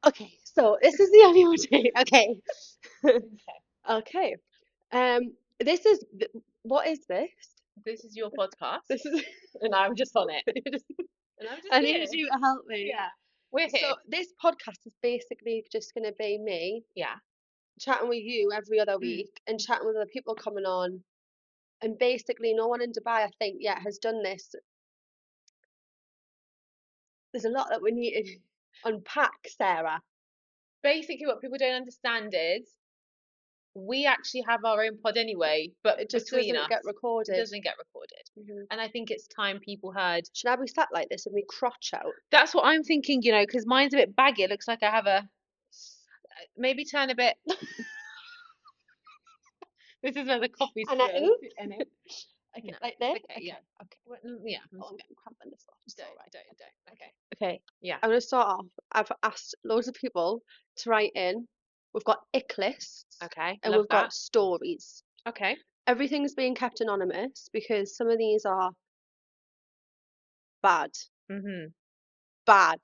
Okay, so this is the annual day. Okay. Okay. Okay. This is what is this? This is your podcast, This is and I'm just on it, and I'm just I here. need you to help me. Yeah, we're here. So this podcast is basically just going to be me Yeah. chatting with you every other Mm. week and chatting with other people coming on. And basically, no one in Dubai, I think, yet has done this. There's a lot that we need to unpack, Sarah. Basically, what people don't understand is we actually have our own pod anyway, but It just between doesn't us, get it recorded. doesn't get recorded. Mhm. And I think it's time people heard. Should I be sat like this with me crotch out? That's what I'm thinking, because mine's a bit baggy. It looks like I have a maybe turn a bit. This is where the coffee And I, spills. ooh, I know. okay, No, like it's this? okay. Yeah. Okay, okay. Well, yeah. Oh, I'm getting cramp in this one. It's Don't, all right. don't. Okay. Okay, Yeah. I'm going to start off. I've asked loads of people to write in. We've got ick lists Okay. and Love we've that. got stories. Okay. Everything's being kept anonymous because some of these are bad. Mhm. Bad.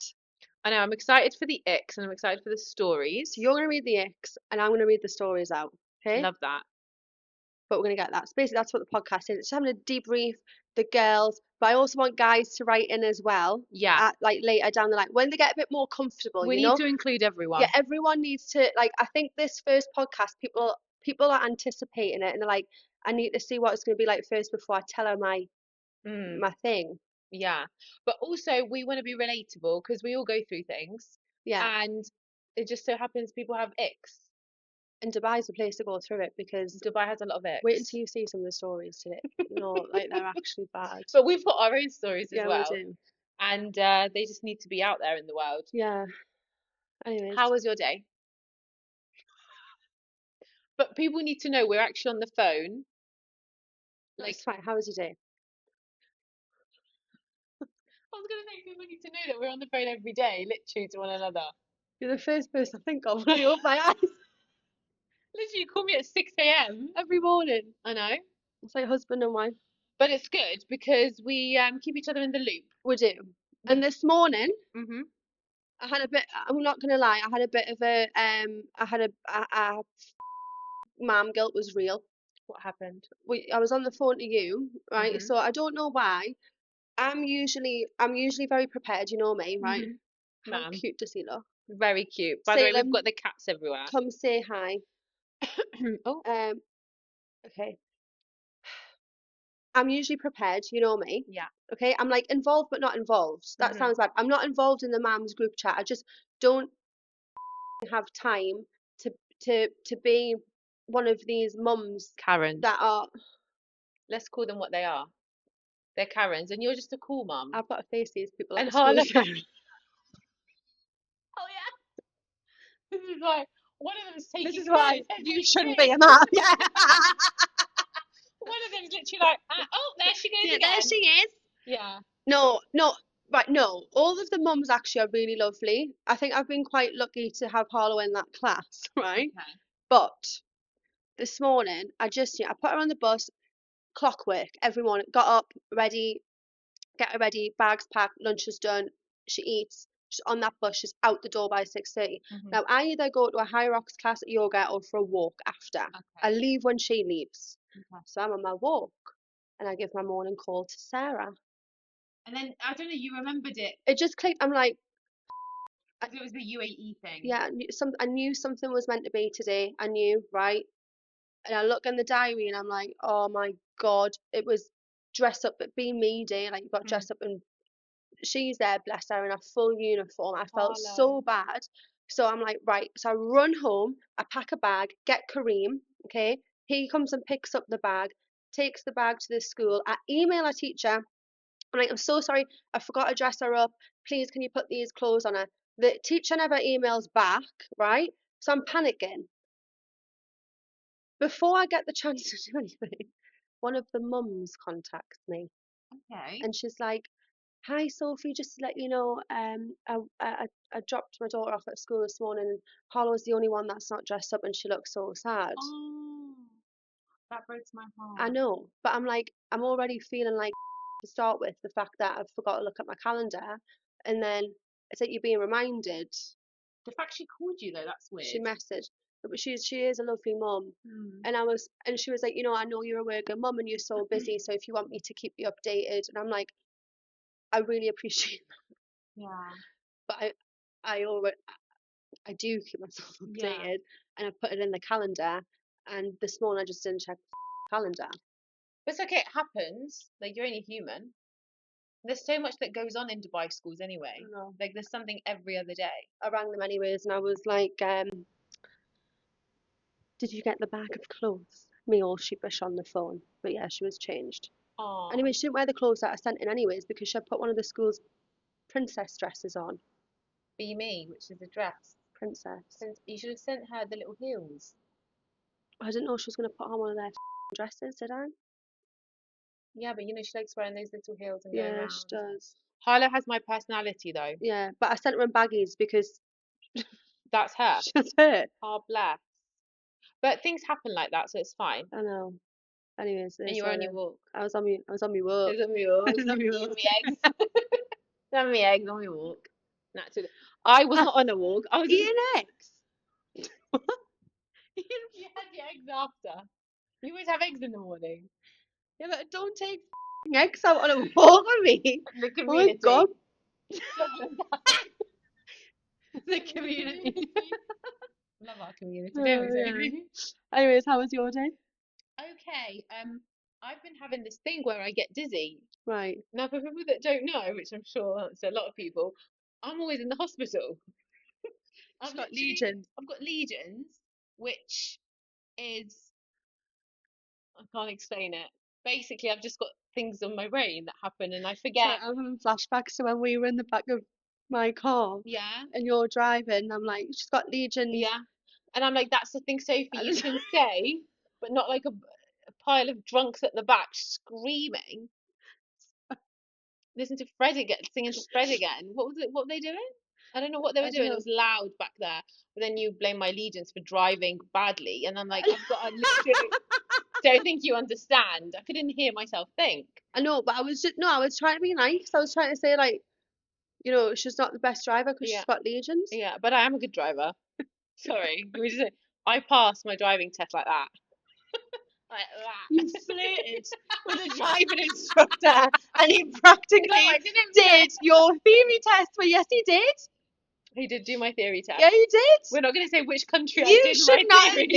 I know. I'm excited for the icks and I'm excited for the stories. So you're going to read the icks and I'm going to read the stories out. Okay? Love that. But we're going to get that. So basically, that's what the podcast is. It's just having a debrief, the girls, but I also want guys to write in as well, Yeah. like later down the line when they get a bit more comfortable, We you need know? to include Yeah, everyone. everyone needs to like. I think this first podcast, people are anticipating it, and they're like, I need to see what it's going to be like first before I tell her Mm, my thing. yeah. But also we want to be relatable because we all go through things Yeah, and it just so happens people have icks. and Dubai's the place to go through it because Dubai has a lot of wait icks. until you see some of the stories today. No, like they're actually bad. But we've got our own stories as Yeah, we well. do. And they just need to be out there in the world. Yeah. Anyways, How was your day? But people need to know we're actually on the phone. Like, that's fine. How was your day? I was going to say, people need to know that we're on the phone every day, literally to one another. You're the first person I think of when I open my eyes Literally, you call me at 6 a.m. every morning. I know. It's like husband and wife. But it's good because we keep each other in the loop. We do. And this morning, Mm-hmm. I had a bit. I'm not gonna lie. I had a bit of a I had a mom guilt was real. What happened? I was on the phone to you, right? Mm-hmm. So I don't know why. I'm usually very prepared. You know me, right? Mm-hmm. How Ma'am. cute does he look? Very cute. By the way, we've Salem, got the cats everywhere. come say hi. Oh, Okay. I'm usually prepared. You know me. yeah. Okay. I'm like involved but not involved. That Mm-hmm. sounds bad. I'm not involved in the mom's group chat. I just don't have time to to be one of these mums Karens. that are. Let's call them what they are. They're Karens, and you're just a cool mum. I've got to face these people at And the school Harlem. again. Oh yeah. This is why one of them's This taking is why turns head you with shouldn't be me. a mum. Yeah. One of them's literally like, oh, there she goes Yeah, there again. she is. Yeah. No, no, right, no. All of the mums actually are really lovely. I think I've been quite lucky to have Harlow in that class, right? Okay. But this morning, I put her on the bus, clockwork every morning, got up, ready, get her ready, bags packed, lunch is done, she eats, she's on that bus, she's out the door by 6:30. Mm-hmm. Now, I either go to a high rocks class at yoga or for a walk after. I Okay. leave when she leaves. Okay. So I'm on my walk and I give my morning call to Sarah. And then I don't know, you remembered it It just clicked. I'm like, because it was the UAE thing. yeah, I knew something was meant to be today. I knew, right? And I look in the diary and I'm like, oh my God, it was dress up, but be me day. Like, you got Mm. dressed up and she's there, bless her, in a full uniform. I felt Harlow. so bad. So I'm like, right. So I run home, I pack a bag, get Kareem, okay? He comes and picks up the bag, takes the bag to the school. I email a teacher. I'm like, I'm so sorry, I forgot to dress her up. Please, can you put these clothes on her? The teacher never emails back, right? So I'm panicking. Before I get the chance to do anything, one of the mums contacts me Okay. and she's like, hi Sophie, just to let you know, I dropped my daughter off at school this morning and Hollow's the only one that's not dressed up and she looks so sad. Oh, that breaks my I heart. know, but I'm like, I'm already feeling like to start with the fact that I've forgot to look at my calendar and then it's like you're being reminded. The fact she called you though, that's She weird. messaged, but she is a lovely mum. Hmm. And she was like, I know you're a working mum and you're so busy, so if you want me to keep you updated, and I'm like, I really appreciate that, Yeah. but I already, I do keep myself Yeah. updated, and I put it in the calendar, and this morning I just didn't check the calendar. But it's okay, it happens. Like you're only human. There's so much that goes on in Dubai schools anyway. I know. Like there's something every other day. I rang them anyways, and I was like, did you get the bag of clothes? Me all sheepish on the phone, but yeah, she was changed. Oh, Anyway, she didn't wear the clothes that I sent in anyways because she had put one of the school's princess dresses on. be me, which is a dress. Princess. You should have sent her the little heels. I didn't know she was going to put on one of their dresses, did I? Yeah, but she likes wearing those little heels and going Yeah, she around. does. Harlow has my personality though. Yeah, but I sent her in baggies because That's her. she's hurt. Oh, bless. But things happen like that, so it's fine. I know. Anyways, And there's you were on your walk. I was on my walk. There's a I mule. was on my Eating walk. me eggs. Having me eggs on my walk. Naturally. I was not on a walk. I was Eating eggs. You had your eggs after. You always have eggs in the morning. Yeah, but don't take eggs out on a walk with me. The Oh my god, community. the community. Love our community, don't Oh, yeah. we? Anyways, how was your day? Okay. I've been having this thing where I get dizzy. Right. Now, for people that don't know, which I'm sure that's a lot of people, I'm always in the hospital. She's got legions. I've got legions, which is, I can't explain it. Basically, I've just got things on my brain that happen and I Sorry, forget. I'm having flashbacks to when we were in the back of my car Yeah, and you're driving. And I'm like, she's got legions. yeah. And I'm like, that's the thing, Sophie, And you can say, but not like a pile of drunks at the back screaming. Listen to Fred again, singing to Fred again. What was it? What were they doing? I don't know what they were I don't doing. It know. was loud back there. But then you blame my allegiance for driving badly, and I'm like, I've got to literally. Don't think you understand. I couldn't hear myself think. I know, but I was just no, I was trying to be nice. I was trying to say like, she's not the best driver because Yeah, she's got legions. yeah. But I am a good driver. Sorry, can we just say I passed my driving test like that. Like You that. flirted with a driving instructor, and he No, practically I didn't flirt. did your theory test. Well, yes, he did. He did do my theory test. Yeah, he did. We're not going to say which country I You did should my not. theory.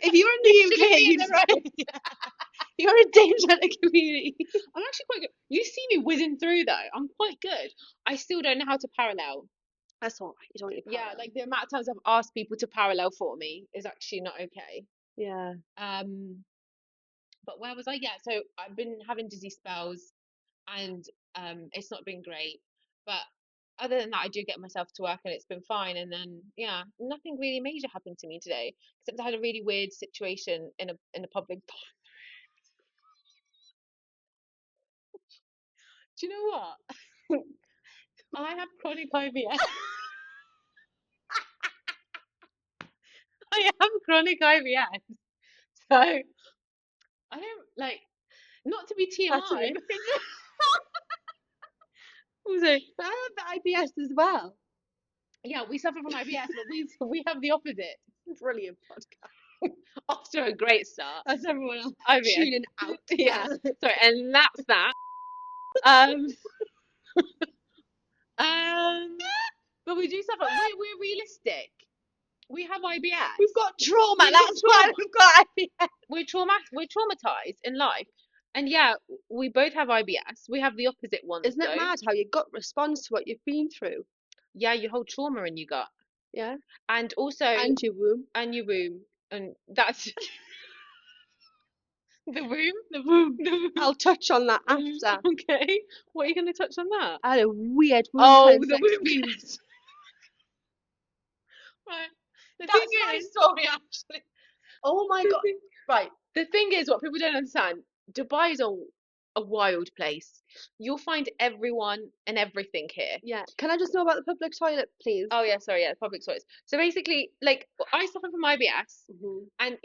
If you were in He the shouldn't UK, be in the road. you're a danger to the community. I'm actually quite good. You see me whizzing through though. I'm quite good. I still don't know how to parallel. That's all right. You don't need Yeah, parallel. like the amount of times I've asked people to parallel for me is actually not okay. Yeah. But where was I? Yeah, so I've been having dizzy spells and it's not been great. But other than that, I do get myself to work and it's been fine. And then yeah, nothing really major happened to me today, except I had a really weird situation in a public. Do you know what? I have chronic IBS. I have chronic IBS. So I don't like not to be That's TMI, it. but Was it? But I have the IBS as well. yeah, we suffer from IBS, but we have the opposite. Brilliant podcast. Off to a great start. That's everyone else IBS. tuning out. Yeah. Sorry, and that's that. Um, but we do suffer. We're realistic. We have IBS. We've got trauma. We've got That's why trauma. we've got IBS. We're traumatized in life. And yeah, we both have IBS. We have the opposite ones Isn't it though. mad how your gut responds to what you've been through? Yeah, you hold trauma in your gut. Yeah. And also And your womb. and your womb. And that's the womb. The womb. The womb. I'll touch on that after. Okay. What are you gonna touch on that? I had a weird womb Oh, cleanse the womb experience. Right. The That's thing my is, story, actually. Oh my the god. thing, Right. the thing is, what people don't understand, Dubai is a wild place. You'll find everyone and everything here. Yeah. Can I just know about the public toilet, please? Oh yeah, sorry, yeah, public toilets. So basically, like I suffer from IBS, Mhm. and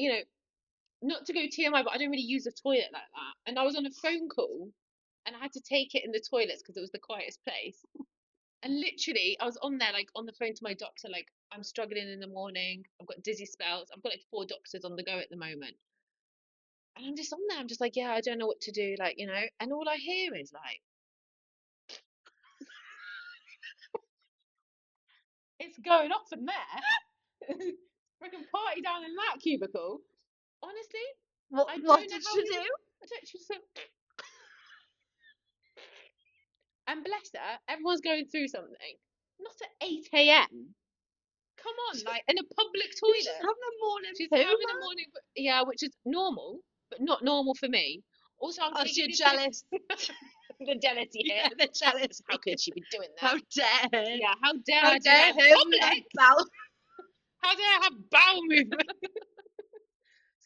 not to go TMI, but I don't really use a toilet like that. And I was on a phone call, and I had to take it in the toilets because it was the quietest place. And literally, I was on there like on the phone to my doctor, like I'm struggling in the morning. I've got dizzy spells. I've got like 4 doctors on the go at the moment. And I'm just on there. I'm just like, yeah, I don't know what to do. Like, and all I hear is like, it's going off in there. Freaking party down in that cubicle. Honestly, I What don't know did how she you. do? I don't. She's so. And bless her, everyone's going through something. Not at 8 a.m. Come on, like in a public She's toilet. having a morning She's poo, having a man. morning, yeah, which is normal, but not normal for me. Also, I'm Oh, so taking you're this jealous. the jealousy here. Yeah, the jealous. How could she be doing How that? dare her? Yeah, how dare How I do dare that in her have public? bowel? How dare I have bowel movement?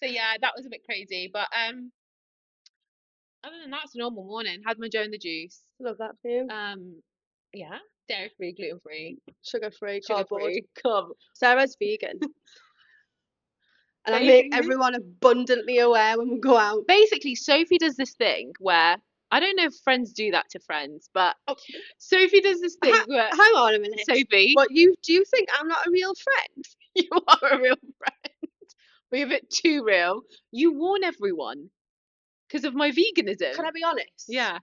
So yeah, that was a bit crazy, but other than that, it's a normal morning. Had my Joe and the juice. Love that for you. Um, yeah, dairy free, gluten free, Sugar free, sugar cardboard. free. Come. Sarah's vegan. And I make Basically, everyone abundantly aware when we go out. basically, Sophie does this thing where I don't know if friends do that to friends, but Oh, Sophie does this thing where hang on a minute. Sophie, What you do you think I'm not a real friend? you are a real friend. We're a bit too real. You warn everyone because of my veganism. Can I be honest? Yeah,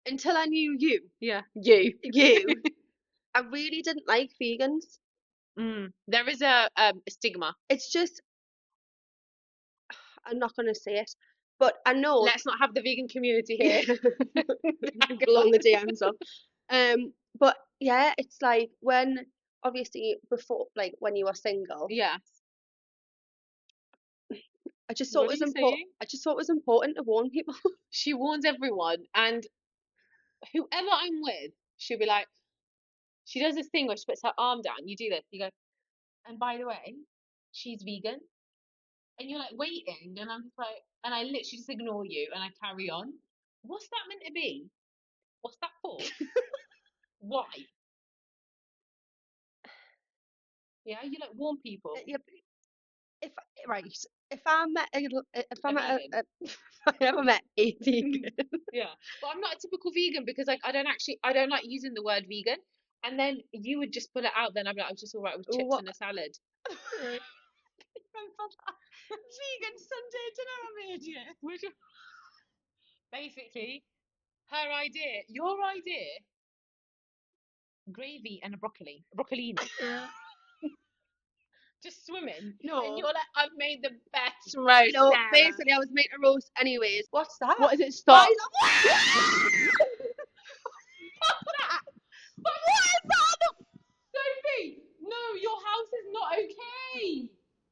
Until I knew you, yeah, you. I really didn't like vegans. There is a stigma. It's just I'm not gonna say it, but I know Let's not have the vegan community here. yeah, blowing the DMs up. But yeah, it's like when obviously before, like when you were single, Yes. I just thought What it are was you important. saying? I just thought it was important to warn people. She warns everyone, and whoever I'm with, she'll be like, she does this thing where she puts her arm down. You do this. You go, and by the way, she's vegan. And you're like waiting, and I'm just like, and I literally just ignore you and I carry on. What's that meant to be? What's that for? Why? Yeah, you like warn people. Yeah, if right, if I met if I A met vegan. if I ever met a vegan, Yeah, but I'm not a typical vegan because like I don't like using the word vegan. And then you would just put it out. Then I'd be like, I'm just all right with chips what? and a salad. Vegan Sunday dinner I made you. Basically, her idea, your idea, gravy and a broccolini, just swimming, and No, you're like, I've made the best roast, no. Sarah. Basically, I was making a roast anyways. What's that? What is it? Why Stop. is that? What's that? What is that? Sophie, no, your house is not okay.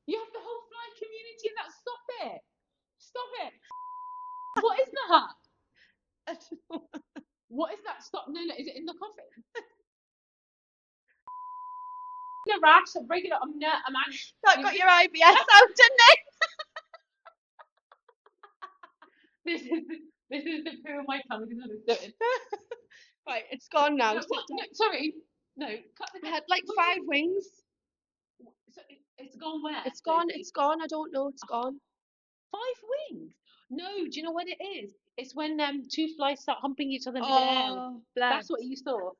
You have the whole fly community in that. Stop it. Stop it. What is that? What is that? Stop. No, no. Is it in the coffin? In a rash. I'm breaking it. I'm not. I'm actually. That got your IBS out, didn't it? This is this is the poo of my tongue. This is what it's doing. Right, it's gone now. No, Sit what? down. No, sorry. No, cut the. I had like What 5 wings. So it's gone where, It's gone. Sophie? It's gone. I don't know. It's Oh, gone. 5 wings. No, do you know what it is? It's when two flies start humping each other in the air. Oh, bless. That's what you saw.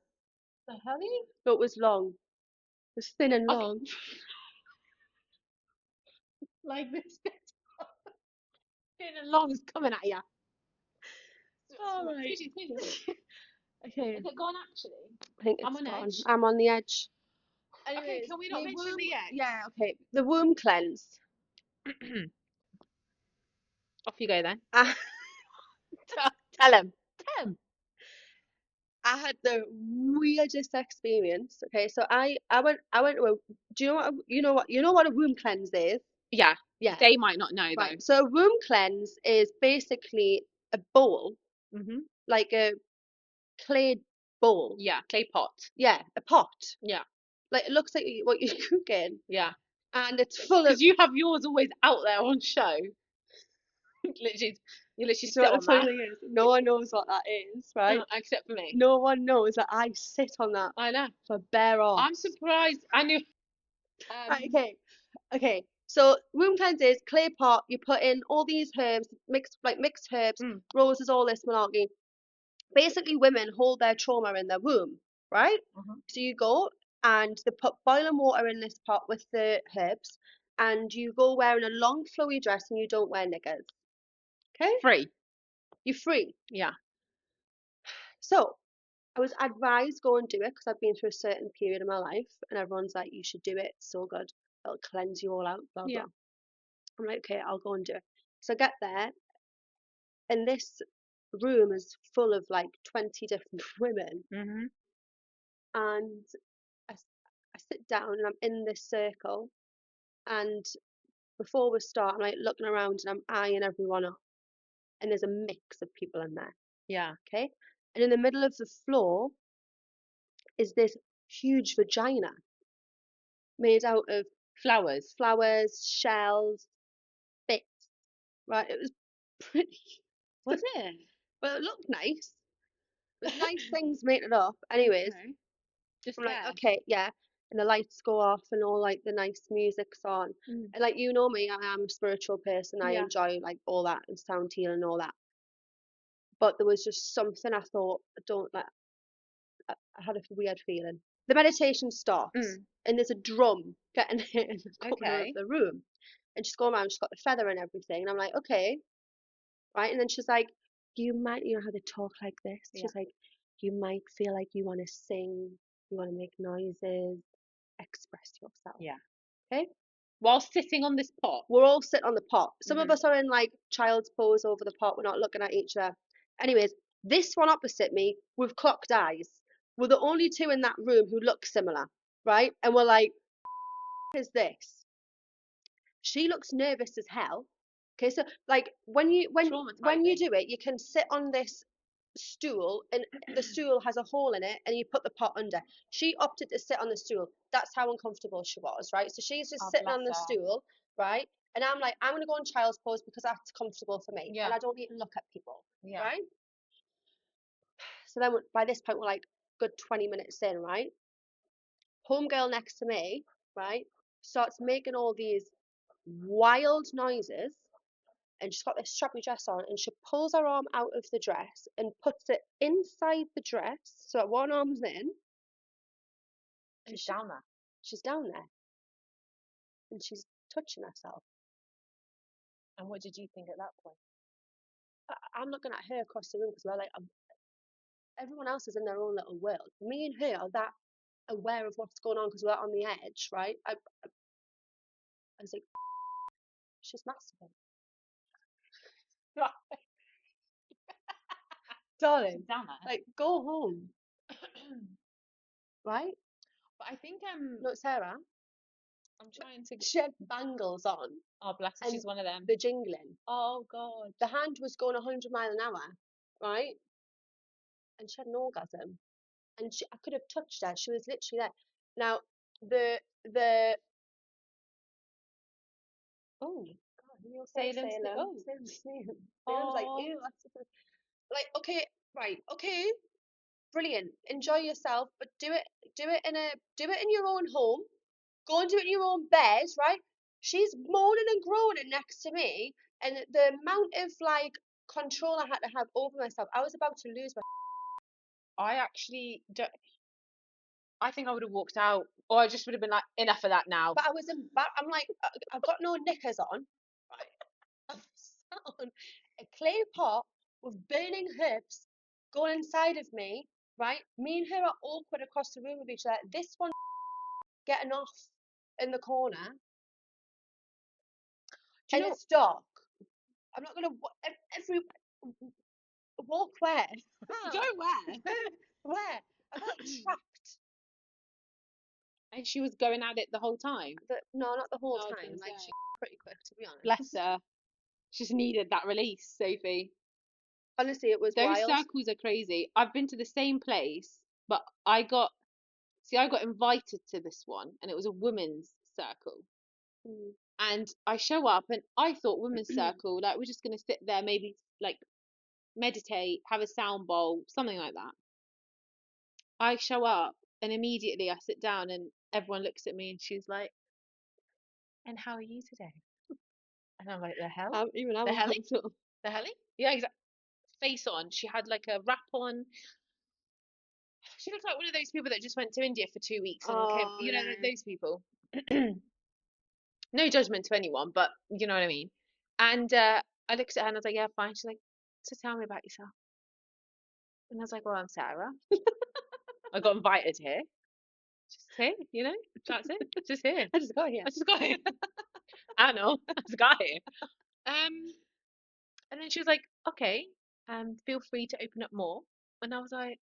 The hell? But it was long. It was thin and Okay, long. like this. Thin and long is coming at you. All right. Squishy, squishy. Okay. Is it gone actually? I think I'm it's on gone. edge. I'm on the edge. Okay, Anyways, can we not the mention womb. the eggs? Yeah. Okay. The womb cleanse. Off you go then. I, Tell him. Tell him. I had the weirdest experience. Okay, so I went to a. Do you know what? You know what a womb cleanse is? Yeah, Yeah. they might not know though. Right. So a womb cleanse is basically a bowl, Mhm. like a clay bowl. Yeah, clay pot. Yeah, a pot. Yeah, Like it looks like what you're cooking, yeah. and it's full of. Because you have yours always out there on show. Literally, you literally Do you sit know what on the funny that. thing is? No one knows what that is, right? Except for me. No one knows that I sit on that I know. for bare I'm arse. surprised. I knew. Right, okay. So womb cleanse is clay pot. You put in all these herbs, mixed herbs, Mm, roses, all this malarkey. Basically, women hold their trauma in their womb, right? mhm. So you go and they put boiling water in this pot with the herbs, and you go wearing a long flowy dress and you don't wear knickers. Okay? Free. You're free. Yeah. So I was advised go and do it because I've been through a certain period of my life, and everyone's like, you should do it. It's so good. It'll cleanse you all out. Blah Yeah. blah. I'm like, okay, I'll go and do it. So I get there, and this room is full of like 20 different women, Mhm. and I, I sit down and I'm in this circle, and before we start, I'm like looking around and I'm eyeing everyone up, and there's a mix of people in there. Yeah. Okay, and in the middle of the floor is this huge vagina made out of Flowers. flowers, shells, bits. Right, it was pretty, Was it? but it looked nice. It was nice things made it up. Anyways, Okay. Just I'm like, there. okay, yeah. And the lights go off and all like the nice music's on. Mm. And like you know me, I am a spiritual person. I Yeah. enjoy like all that and sound healing and all that. But there was just something I thought I don't like. I had a weird feeling. The meditation starts Mm. and there's a drum getting hit in the corner of Okay. the room. And she's going around, she's got the feather and everything. And I'm like, okay, right? And then she's like, you might, you know how they talk like this? Yeah. She's like, you might feel like you want to sing, you want to make noises, express yourself. Yeah. Okay? While sitting on this pot. We're all sitting on the pot. Some of Mhm. us are in like child's pose over the pot. We're not looking at each other. Anyways, this one opposite me with clocked eyes. We're the only two in that room who look similar, right? And we're like, is this? She looks nervous as hell. Okay, so like when you Traumatizing. do it, you can sit on this stool and the stool has a hole in it and you put the pot under. She opted to sit on the stool. That's how uncomfortable she was, right? So she's just Oh, sitting bless on the her. stool, right? And I'm like, I'm gonna go on child's pose because that's comfortable for me Yeah. and I don't need to look at people, Yeah. right? So then by this point we're like good 20 minutes in, right? Homegirl next to me, right, starts making all these wild noises and she's got this strappy dress on and she pulls her arm out of the dress and puts it inside the dress so that one arm's in and She's down there. she's down there and she's touching herself. And what did you think at that point? I'm looking at her across the room because we're like, everyone else is in their own little world. Me and her are that aware of what's going on because we're on the edge, right? I was like, she's masturbating. Darling, She's down there. like, go home, right? But I think No, Sarah, I'm trying to. she had bangles on Oh, bless her. and She's one of them. the jingling. Oh God. The hand was going 100 mile an hour, right? And she had an orgasm. And I could have touched her. She was literally there. Now, the Oh, God, you're so Salem. Salem. Oh. Salem's like, Oh. ew. Like, okay, right, okay, brilliant. Enjoy yourself, but do it in your own home. Go and do it in your own bed, right? She's moaning and groaning next to me, and the amount of like control I had to have over myself, I was about to lose my. I actually don't. I think I would have walked out, or I just would have been like, enough of that now. But I was I'm like, I've got no knickers on, right? I'm sat on a clay pot with burning herbs going inside of me, right? Me and her are awkward across the room with each other. This one getting off in the corner, Do you and know? it's dark. I'm not gonna every walk where? Go where? Where? I felt trapped. And she was going at it the whole time. No, not the whole I was gonna time. Like say. she pretty quick, to be Bless honest. her. She just needed that release, Sophie. Honestly, it was Those wild. circles are crazy. I've been to the same place, but I got invited to this one, and it was a women's circle. Mm. And I show up, and I thought women's circle, like we're just gonna sit there, maybe like meditate, have a sound bowl, something like that. I show up, and immediately I sit down, and everyone looks at me, and she's like, "And how are you today?" And I'm like, "The hell? Even I'm The helly? uncomfortable. The helly?" Yeah, exactly. Face on. She had like a wrap on. She looks like one of those people that just went to India for 2 weeks and came, Oh, you know, yeah. those people. No judgment to anyone, but you know what I mean. And I looked at her and I was like, yeah, fine. She's like, so tell me about yourself. And I was like, well, I'm Sarah. I got invited here. Just here, you know, that's it. Just here. I just got here. I just got here. I know. I just got here. Um, and then she was like, okay, feel free to open up more. And I was like,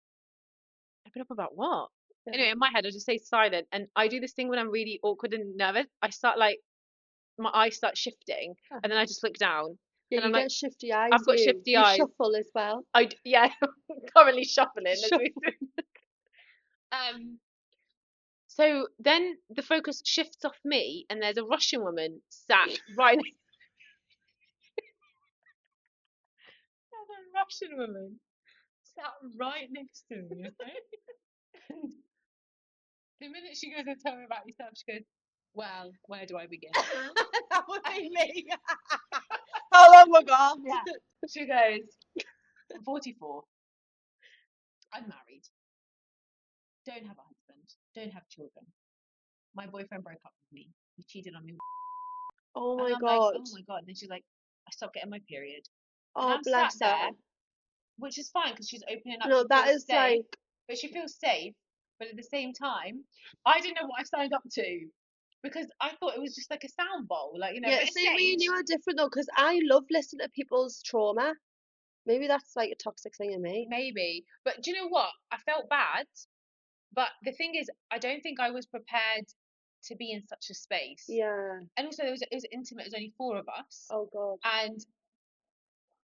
open up about what? Yeah. Anyway, in my head, I just stay silent. And I do this thing when I'm really awkward and nervous. I start like, my eyes start shifting. And then I just look down. Yeah, And I'm you like, get shifty eyes, I've got you. shifty You eyes. shuffle as well. Yeah, currently shuffling as we Shuffle. speak. So then the focus shifts off me, and there's a Russian woman sat right. There's a Russian woman sat right next to me. Okay. And the minute she goes and tell me about yourself, she goes, "Well, where do I begin?" That would be me. How long ago? Yeah. She goes, "I'm 44. I'm married. Don't have a husband. Don't have children. My boyfriend broke up with me. He cheated on me." Oh And my I'm like, God. "Oh my God." And then she's like, "I stopped getting my period." And Oh, I'm sat bless her. there, which is fine because she's opening up. No, She that feels is safe, like, but she feels safe. But at the same time, I didn't know what I signed up to because I thought it was just like a sound bowl, like a yeah, bit of see, me and sage. you are different though, because I love listening to people's trauma. Maybe that's like a toxic thing in me. Maybe, but do you know what? I felt bad, but the thing is, I don't think I was prepared to be in such a space. Yeah. And also, it was intimate. It was only four of us, Oh God.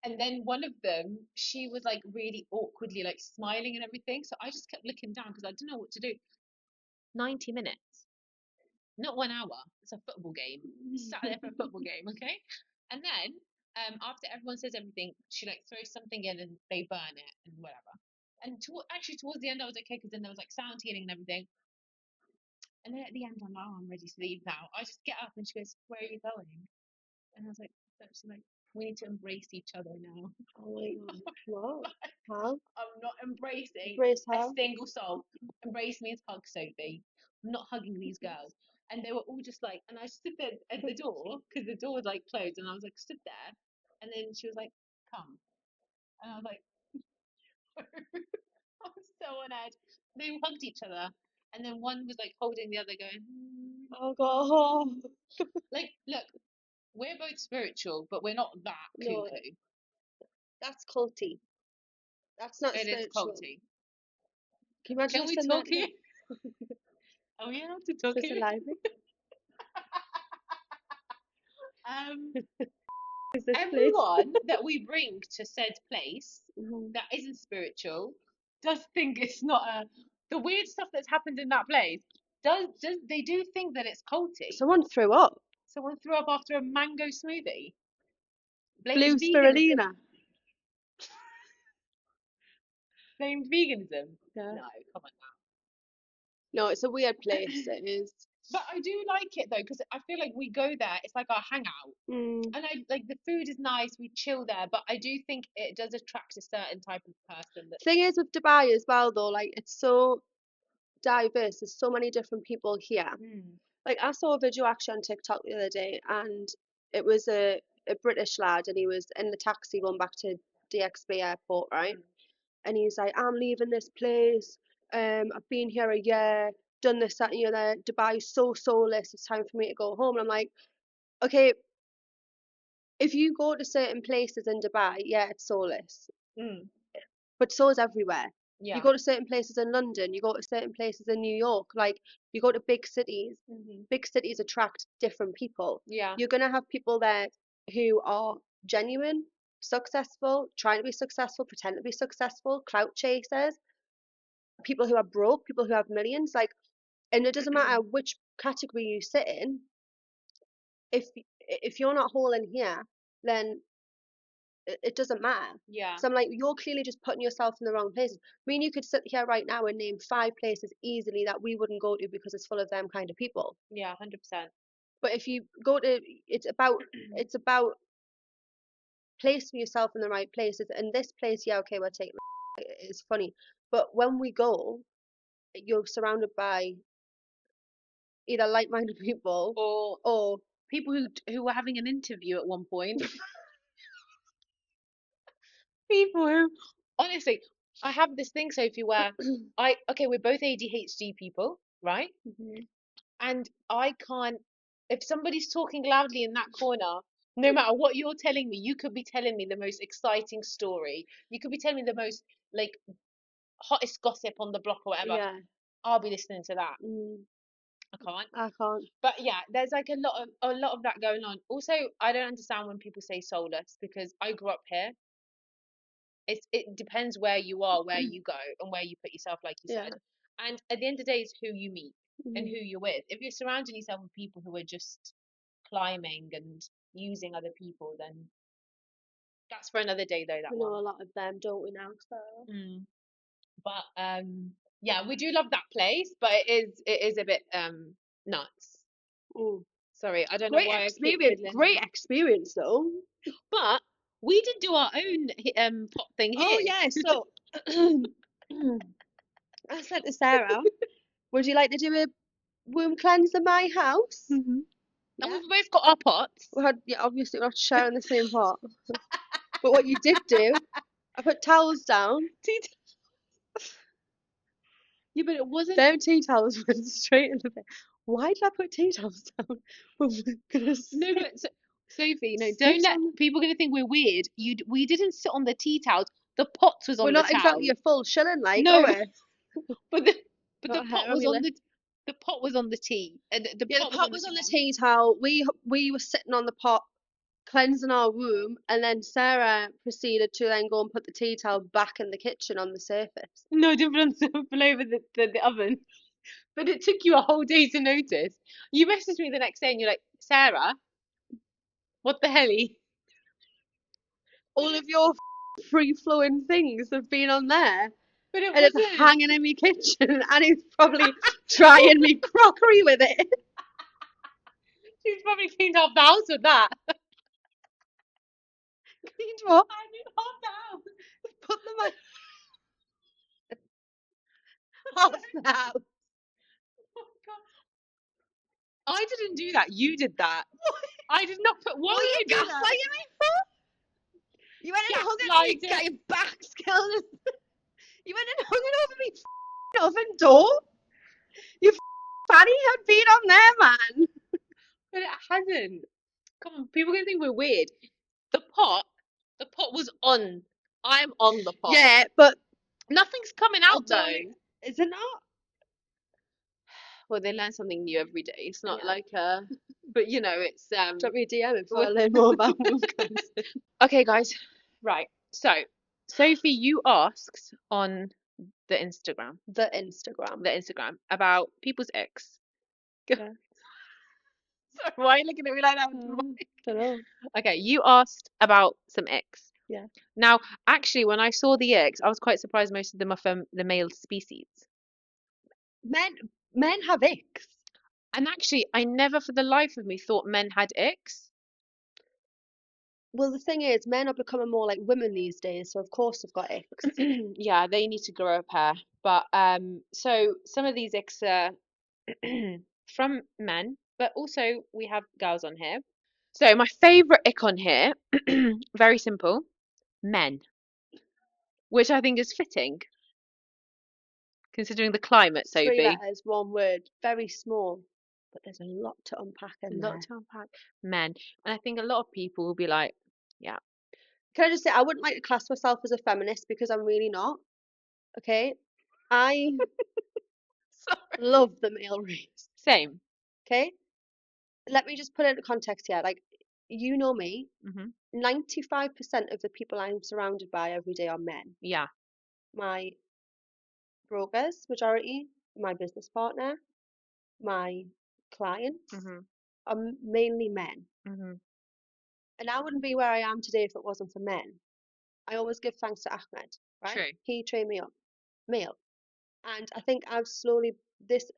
and then one of them, she was like really awkwardly like smiling and everything. So I just kept looking down because I didn't know what to do. 90 minutes, not 1 hour. It's a football game. Sat there for a football game, okay? And then after everyone says everything, she like throws something in and they burn it and whatever. And actually towards the end I was okay because then there was like sound healing and everything. And then at the end I'm like, oh, I'm ready to leave now. I just get up and she goes, where are you going? And I was like, she's like, we need to embrace each other now. Oh my God. What? How? I'm not embracing Brace a how? single soul. Embrace means hug, Sophie. I'm not hugging these girls. And they were all just like, and I stood there at the door because the door was like closed, and I was like stood there, and then she was like, "Come," and I was like, I was so on edge. They hugged each other, and then one was like holding the other, going, Oh God. like, look, we're both spiritual, but we're not that No, cuckoo. that's culty. That's not It is spiritual. culty. Can you imagine Can us we in that talk here? Are we allowed to talk this here? library? Um, Is this place? everyone that we bring to said place Mhm. that isn't spiritual does think it's not a the weird stuff that's happened in that place does they do think that it's culty. Someone threw up. Someone threw up after a mango smoothie. Blue Blamed veganism. spirulina. Blamed veganism. Yeah. No, come on No, it's a weird now. place. It is. But I do like it though because I feel like we go there. It's like our hangout, Mm. and I like the food is nice. We chill there, but I do think it does attract a certain type of person that. Thing is with Dubai as well though, like it's so diverse. There's so many different people here. Mm, Like I saw a video actually on TikTok the other day, and it was a British lad, and he was in the taxi going back to DXB airport, right? mm, And he's like, I'm leaving this place. I've been here a year, done this, that, and the other. Dubai's so soulless. It's time for me to go home. And I'm like, okay, if you go to certain places in Dubai, yeah, it's soulless, mm. but so is everywhere. You Yeah. go to certain places in London, you go to certain places in New York, like you go to big cities. Hmm. Big cities attract different people. Yeah. You're gonna have people there who are genuine, successful, trying to be successful, pretend to be successful, clout chasers, people who are broke, people who have millions, like, and it doesn't matter which category you sit in. If you're not whole in here, then it doesn't matter. Yeah. So I'm like, you're clearly just putting yourself in the wrong places. I mean, you could sit here right now and name 5 places easily that we wouldn't go to because it's full of them kind of people. Yeah. 100%. But if you go to, it's about placing yourself in the right places. And this place, yeah, okay, we'll take. It's funny. But when we go, you're surrounded by either like-minded people Or or people who were having an interview at one point. People who, honestly, I have this thing, Sophie, where we're both ADHD people, right? Mhm. And I can't, if somebody's talking loudly in that corner, no matter what you're telling me, you could be telling me the most exciting story. You could be telling me the most, like, hottest gossip on the block or whatever. Yeah. I'll be listening to that. Mm, I can't. I can't. But yeah, there's like a lot of that going on. Also, I don't understand when people say soulless because I grew up here. It depends where you are, where you go, and where you put yourself, like you Yeah. said. And at the end of the day, it's who you meet and who Mhm. you're with. If you're surrounding yourself with people who are just climbing and using other people, then that's for another day, though, that We know one. a lot of them, don't we now? So. Mm. But yeah, we do love that place, but it is a bit nuts. Mm. Sorry, I don't know why I keep fiddling Great on. experience though. But we did do our own pot thing Oh here. yeah, so I said to Sarah, would you like to do a womb cleanse in my house? And Yeah. we've both got our pots. We had, yeah, obviously we're not sharing the same pot. But what you did do, I put towels down. Tea Yeah, but it wasn't. Them tea towels went straight in the bed. Why did I put tea towels down when we're gonna No, but Sophie, no, don't sit let on the... people gonna think we're weird. We didn't sit on the tea towels. The pot was We're on the not exactly towel. a full shilling, like, are No, we? but the Got pot hair on was my on lip. the pot was on the tea. The Yeah, the pot was pot on the was on the towel. tea towel. We were sitting on the pot cleansing our womb, and then Sarah proceeded to then go and put the tea towel back in the kitchen on the surface. No difference all over the oven. But it took you a whole day to notice. You messaged me the next day and you're like, Sarah, what the hell? All of your free flowing things have been on there, But it and it's wasn't. hanging in my kitchen, and he's probably trying me crockery with it. She's probably cleaned half the house with that. Cleaned what? I did half the house. Put them in my house now. Oh, God. I didn't do that. You did that. I did not put. Why What are would you I do that? gaslighting me for? You went and hung it on me, got Gaslighting. your back skilled. You went and hung it over me oven door. Your fanny had been on there, man. But it hasn't. Come on, people are gonna think we're weird. The pot, the pot was on. I'm on the pot. Yeah, but Nothing's coming I out don't. though. Is it not? Well, they learn something new every day. It's not Yeah. like but it's Drop me a DM if I learn more about womb cleansing. Okay, guys. Right. So, Sophie, you asked on the Instagram, The Instagram. about people's ex. Yeah. Sorry, why are you looking at me like that? Don't know. Okay, you asked about some ex. Yeah. Now, actually, when I saw the eggs, I was quite surprised most of them are from the male species. Men have icks. And actually, I never for the life of me thought men had icks. Well, the thing is, men are becoming more like women these days, so of course they've got icks. Yeah, they need to grow a pair. But so some of these icks are from men, but also we have girls on here. So my favorite ick on here, very simple, men, which I think is fitting considering the climate, Three Sophie. letters, one word, very small, but there's a lot to unpack in Lot there. to unpack. Men. And I think a lot of people will be like, yeah. Can I just say, I wouldn't like to class myself as a feminist because I'm really not. Okay, I Sorry. love the male race. Same. Okay, let me just put it into context here. Like, you know me, Hmm. 95% of the people I'm surrounded by every day are men. Yeah. My brokers, majority, my business partner, my clients Hmm. are mainly men. Hmm. And I wouldn't be where I am today if it wasn't for men. I always give thanks to Ahmed, right? True. He trained me up, male. And I think I've slowly, this,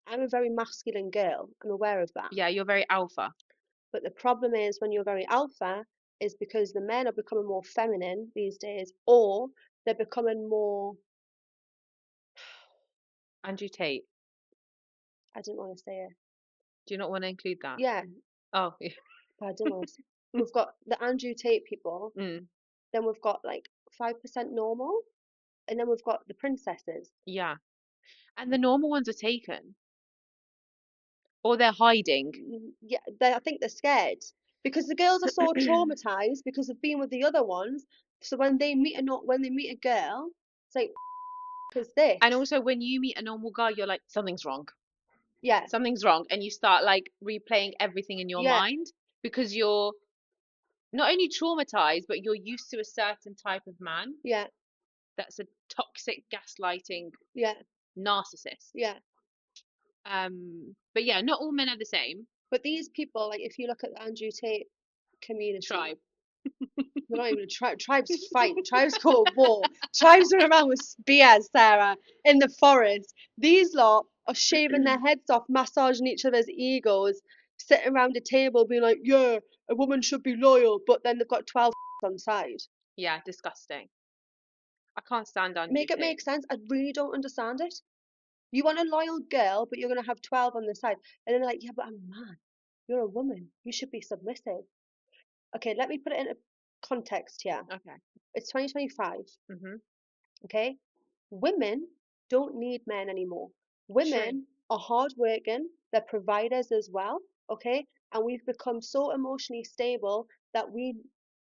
I'm a very masculine girl. I'm aware of that. Yeah, you're very alpha. But the problem is when you're very alpha, is because the men are becoming more feminine these days, or they're becoming more Andrew Tate. I didn't want to say it. Do you not want to include that? Yeah, Oh, yeah. but I didn't want to say. We've got the Andrew Tate people, Mm, then we've got like 5% normal, and then we've got the princesses. yeah. And the normal ones are taken, or they're hiding. Yeah, I think they're scared because the girls are so traumatized because of being with the other ones. So when they meet a not when they meet a girl, it's like, is this? And also, when you meet a normal guy, you're like, something's wrong. Yeah, Something's wrong. And you start like replaying everything in your yeah, mind because you're not only traumatized, but you're used to a certain type of man yeah, that's a toxic, gaslighting yeah, narcissist. yeah. But yeah, not all men are the same. But these people, like, if you look at the Andrew Tate community, Tribe. they're not even a tribe. Tribes fight. Tribes go to war. Tribes run around with spears, Sarah, in the forest. These lot are shaving their heads off, massaging each other's egos, sitting around a table being like, yeah, a woman should be loyal, but then they've got 12 on side. Yeah, disgusting. I can't stand Andrew Make it Tate. make sense. I really don't understand it. You want a loyal girl, but you're going to have 12 on the side. And then they're like, yeah, but I'm a man. You're a woman. You should be submissive. Okay, let me put it into context here. Okay. It's 2025, Hmm. okay? Women don't need men anymore. True. Women are hardworking, they're providers as well, okay? And we've become so emotionally stable that we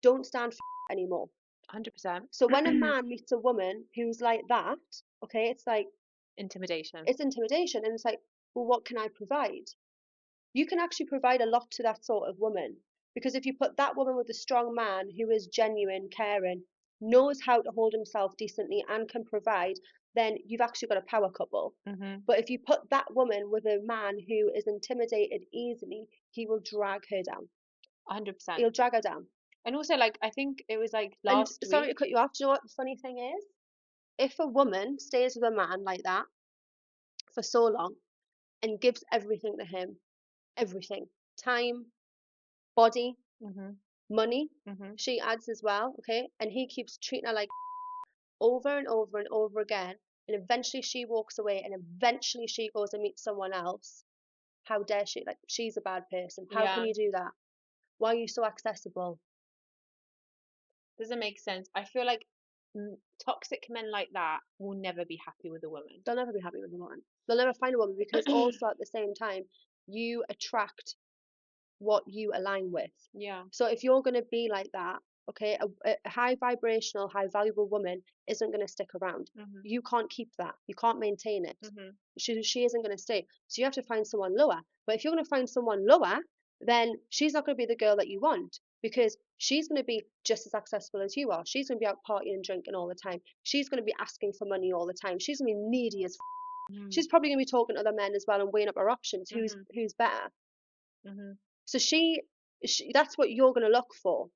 don't stand for anymore. 100%. So when a man meets a woman who's like that, okay, it's like, Intimidation. it's intimidation. And it's like, well, what can I provide? You can actually provide a lot to that sort of woman. Because if you put that woman with a strong man who is genuine, caring, knows how to hold himself decently and can provide, then you've actually got a power couple. Hmm. But if you put that woman with a man who is intimidated easily, he will drag her down. 100%. He'll drag her down. And also, like, I think it was like And last sorry to week. cut you off, do you know what the funny thing is? If a woman stays with a man like that for so long and gives everything to him, everything, time, body, Hmm. money, Hmm. she adds as well, okay? And he keeps treating her like over and over and over again. And eventually she walks away and eventually she goes and meets someone else. How dare she? Like, she's a bad person. How can Yeah, you do that? Why are you so accessible? doesn't make sense. I feel like toxic men like that will never be happy with a woman. They'll never be happy with a woman. They'll never find a woman because also at the same time, you attract what you align with. Yeah. So if you're going to be like that, okay, a high vibrational, high valuable woman isn't going to stick around. Hmm. You can't keep that. You can't maintain it. Hmm. She isn't going to stay. So you have to find someone lower. But if you're going to find someone lower, then she's not going to be the girl that you want because she's going to be just as accessible as you are. She's going to be out partying and drinking all the time. She's going to be asking for money all the time. She's going to be needy as. Hmm. She's probably going to be talking to other men as well and weighing up her options. Who's Hmm. who's better? Hmm. So that's what you're going to look for.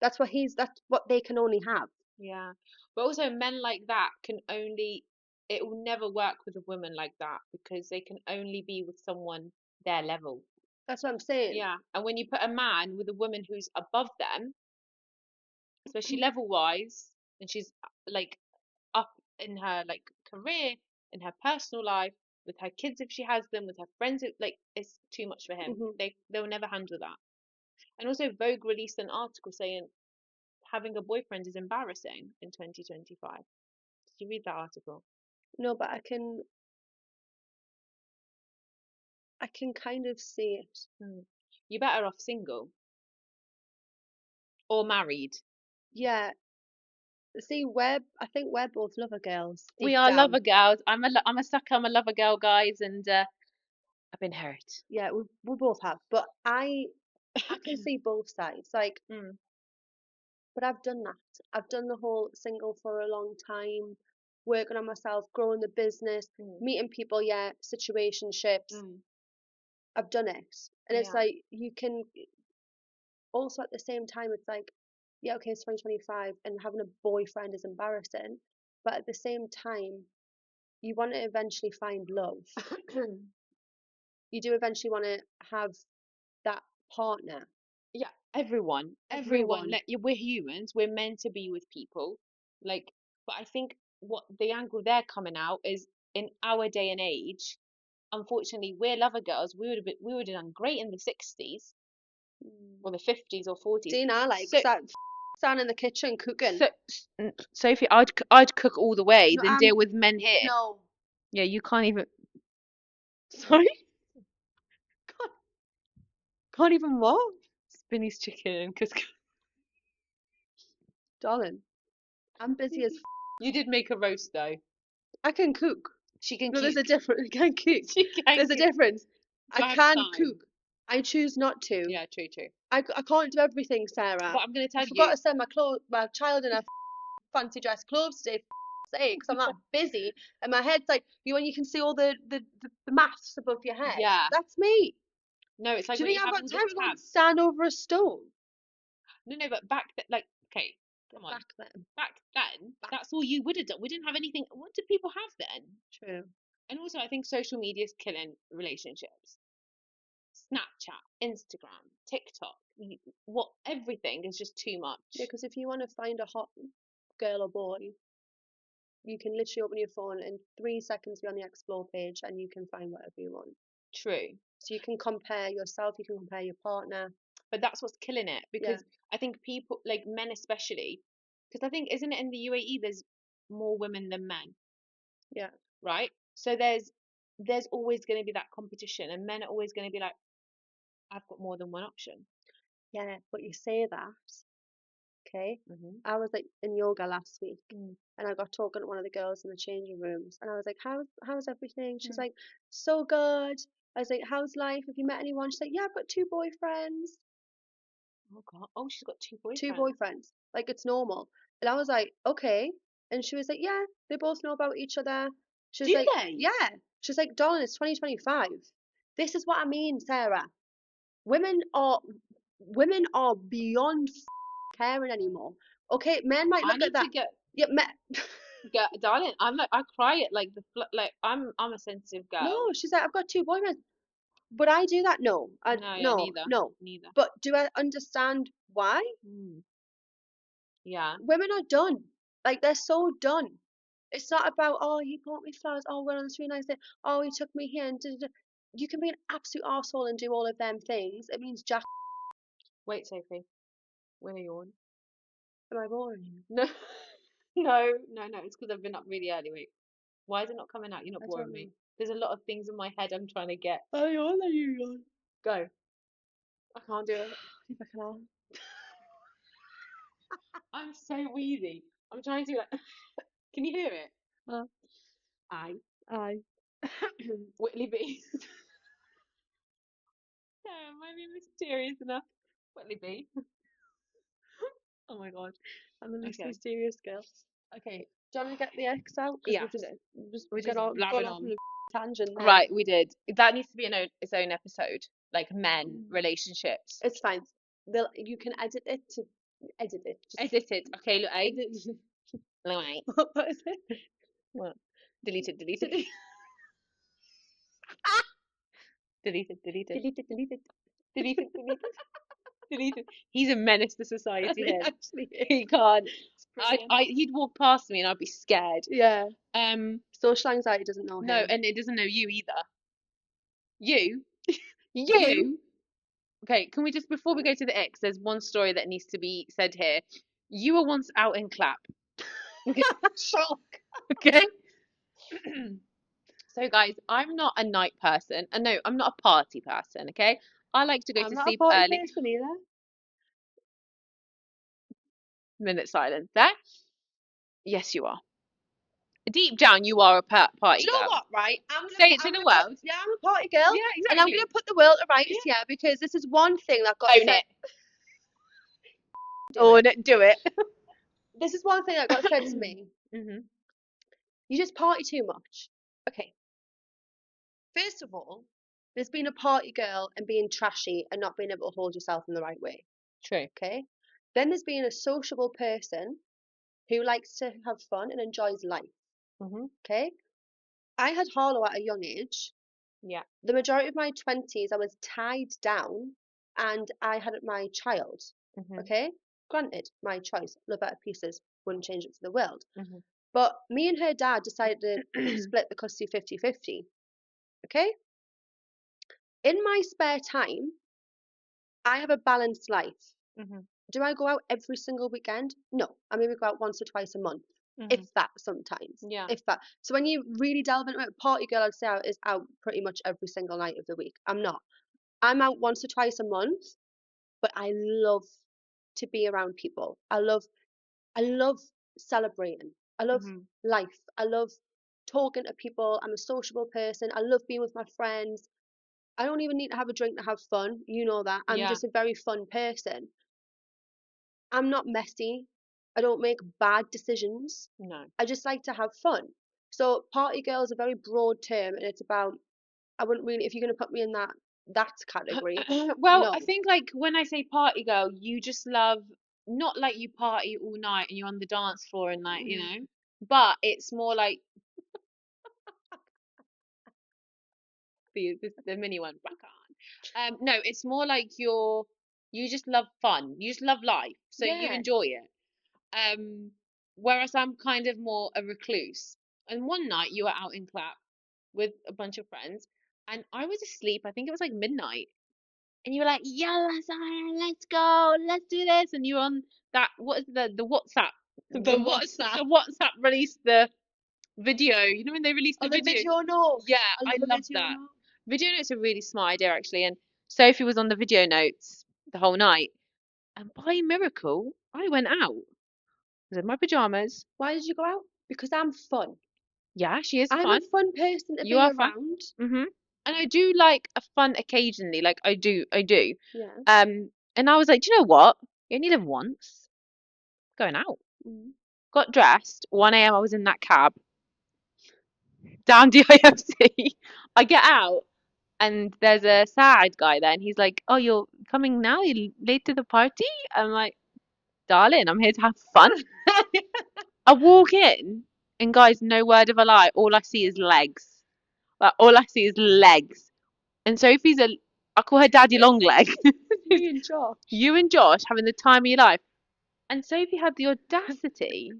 That's what they can only have. Yeah. But also, men like that can only, it will never work with a woman like that because they can only be with someone their level. That's what I'm saying. Yeah. And when you put a man with a woman who's above them, especially level wise, and she's like up in her like career, in her personal life, with her kids if she has them, with her friends, like it's too much for him. Hmm. They'll never handle that. And also, Vogue released an article saying having a boyfriend is embarrassing in 2025. Did you read that article? No, but I can kind of see it. Hmm. You're better off single or married. Yeah. See, I think we're both lover girls We deep are lover down. girls. I'm a sucker. I'm a lover girl, guys, and I've been hurt. Yeah, we both have. But I can see both sides. Like, Mm, but I've done that. I've done the whole single for a long time, working on myself, growing the business, mm, meeting people, yeah, situationships. mm. I've done it. And it's Yeah. like you can also at the same time it's like, yeah, okay, it's 2025 and having a boyfriend is embarrassing. But at the same time, you want to eventually find love. You do eventually want to have that partner. Yeah, everyone. Everyone. We're humans. We're meant to be with people. Like, but I think what the angle they're coming out is in our day and age, unfortunately, we're lover girls. We would have done great in the 60s or the 50s or 40s. Dina, like, So stand in the kitchen cooking. so Sophie, I'd cook all the way No, than deal with men here. no. Yeah, you can't even. Sorry, Can't even what? Spinny's chicken and couscous. Darling, I'm busy as You did make a roast though. I can cook. She can No, there's cook. a difference. I can cook. She can There's a cook. difference. I Bad can time. cook. I choose not to. Yeah, true, true. I can't do everything, Sarah. But I'm gonna I tell forgot you. to send my child in her fancy dress clothes today. For sake, because I'm that busy, and my head's like when you can see all the maths above your head. Yeah. That's me. No, it's like Do you when think you I've have got all the time to go and tabs. stand over a stone? No, but back then, like, okay, come on. Back then. Back then, Back. that's all you would have done. We didn't have anything. What did people have then? True. And also, I think social media is killing relationships. Snapchat, Instagram, TikTok, what everything is just too much. Yeah, because if you want to find a hot girl or boy, you can literally open your phone in 3 seconds, be on the explore page, and you can find whatever you want. True. So you can compare yourself, you can compare your partner. But that's what's killing it Yeah. because I think people, like men especially, because I think, isn't it in the UAE there's more women than men, Yeah. right? So there's always going to be that competition, and men are always going to be like, I've got more than one option. Yeah, but you say that, okay? Mm-hmm. I was like in yoga last week, Mm. and I got talking to one of the girls in the changing rooms, and I was like, how's everything? She's Mm. like, so good. I was like, how's life? Have you met anyone? She's like, yeah, I've got two boyfriends. Oh God! Oh, she's got two Two boyfriends. boyfriends. Like it's normal. And I was like, okay. And she was like, yeah, they both know about each other. She was Do like, they? yeah. She's like, darling, it's 2025. This is what I mean, Sarah. Women are women are beyond caring anymore. Okay, men might I look at need to that. Yeah, men. darling. I'm like, I cry at like like I'm a sensitive No, girl. she's like, I've got two boyfriends. Would I do that? No, I No, yeah, no, neither, no. neither. But do I understand why? Mm. Yeah. Women are done. Like they're so done. It's not about oh he bought me flowers, oh we're on this really nice day, oh he took me here and da, da, da. You can be an absolute arsehole and do all of them things. It means Jack. Wait, Sophie. When are you on? Am I boring you? No, no, no, no. It's because I've been up really early. Wait, why is it not coming out? You're not I boring don't know. me. There's a lot of things in my head I'm trying to get. Oh, you're on, are you on? Go. I can't do it. If I can. I'm so wheezy. I'm trying to like. Can you hear it? Uh, I. aye. Whitley B. No, my name is serious enough. Whitley B. Oh my god. I'm the least Okay. mysterious girl. Okay. Do you want to get the X out? Because Yeah. we've just We're got just on, gone blabbing off on. on a tangent there. Right, we did. That needs to be its own episode. Like men, relationships. It's fine. You can edit it to edit it. Just Edited. Okay, look, I. edit. Right. What is it? What? Deleted, deleted. Deleted, deleted. Delete it, delete it. Deleted, deleted. Deleted. He's a menace to society, It him. actually is. He can't. It's brilliant. He'd walk past me and I'd be scared. Yeah. Um, Social anxiety doesn't know no, him. and it doesn't know you either. You, You? okay, can we just, before we go to the X, there's one story that needs to be said here. You were once out in Clap. Shock. Okay? So, guys, I'm not a night person. And no, I'm not a party person, okay? I like to go I'm to not a sleep party early. person either. Minute silence there. Yes, you are. Deep down, you are a party Do you know girl. what, right? Say it to the world. Yeah, I'm a party girl. Yeah, And I'm exactly. gonna put the world to rights, Yeah. yeah, because this is one thing that got Own said. it. Do Own it. it. Do it. This is one thing that got said to me. Hmm. You just party too much. Okay. First of all, there's being a party girl and being trashy and not being able to hold yourself in the right way. True. Okay. Then there's being a sociable person who likes to have fun and enjoys life. Hmm. Okay. I had Harlow at a young age. Yeah. The majority of my 20s, I was tied down and I had my child. Hmm. Okay. Granted, my choice, love her to pieces, wouldn't change it for the world. Hmm. But me and her dad decided to split the custody 50-50. Okay? In my spare time, I have a balanced life. Hmm. Do I go out every single weekend? No. I maybe go out once or twice a month. Hmm. If that sometimes. Yeah. If that. So when you really delve into it, party girl I'd say is out pretty much every single night of the week. I'm not. I'm out once or twice a month, but I love to be around people. I love celebrating. I love Hmm. life. I love talking to people. I'm a sociable person. I love being with my friends. I don't even need to have a drink to have fun. You know that. I'm Yeah. just a very fun person. I'm not messy. I don't make bad decisions. No. I just like to have fun. So party girl is a very broad term, and it's about, I wouldn't really, if you're gonna put me in that category, Well, I no. think like when I say party girl, you just love not like you party all night and you're on the dance floor and like, you Mm. know, but it's more like the mini one back on. No, it's more like you just love fun. You just love life. So you Yeah. enjoy it. Um, whereas I'm kind of more a recluse. And one night you were out in Clap with a bunch of friends and I was asleep. I think it was like midnight. And you were like, "Yalla, Sarah, let's go, let's do this." And you're on that, what is the WhatsApp? The WhatsApp. The WhatsApp released the video. You know when they released Oh, the the video? video notes. Yeah, I I love a love video that. note. Video notes are a really smart idea actually. And Sophie was on the video notes the whole night. And by a miracle, I went out. I was in my pajamas. Why did you go out? Because I'm fun. Yeah, she is I'm a fun. fun person to You be are fun. around. And I do like a fun occasionally. Like I do, I do. Yeah. And I was like, do you know what? You only live once. Going out. Mm. Got dressed. 1 a.m. I was in that cab down the IFC. I get out and there's a sad guy there, and he's like, "Oh, you're coming now? You're late to the party?" I'm like, "Darling, I'm here to have fun." I walk in, and guys, no word of a lie, all I see is legs. Like all I see is legs. And Sophie's I call her Daddy Long Leg. Me and Josh. You and Josh having the time of your life. And Sophie had the audacity.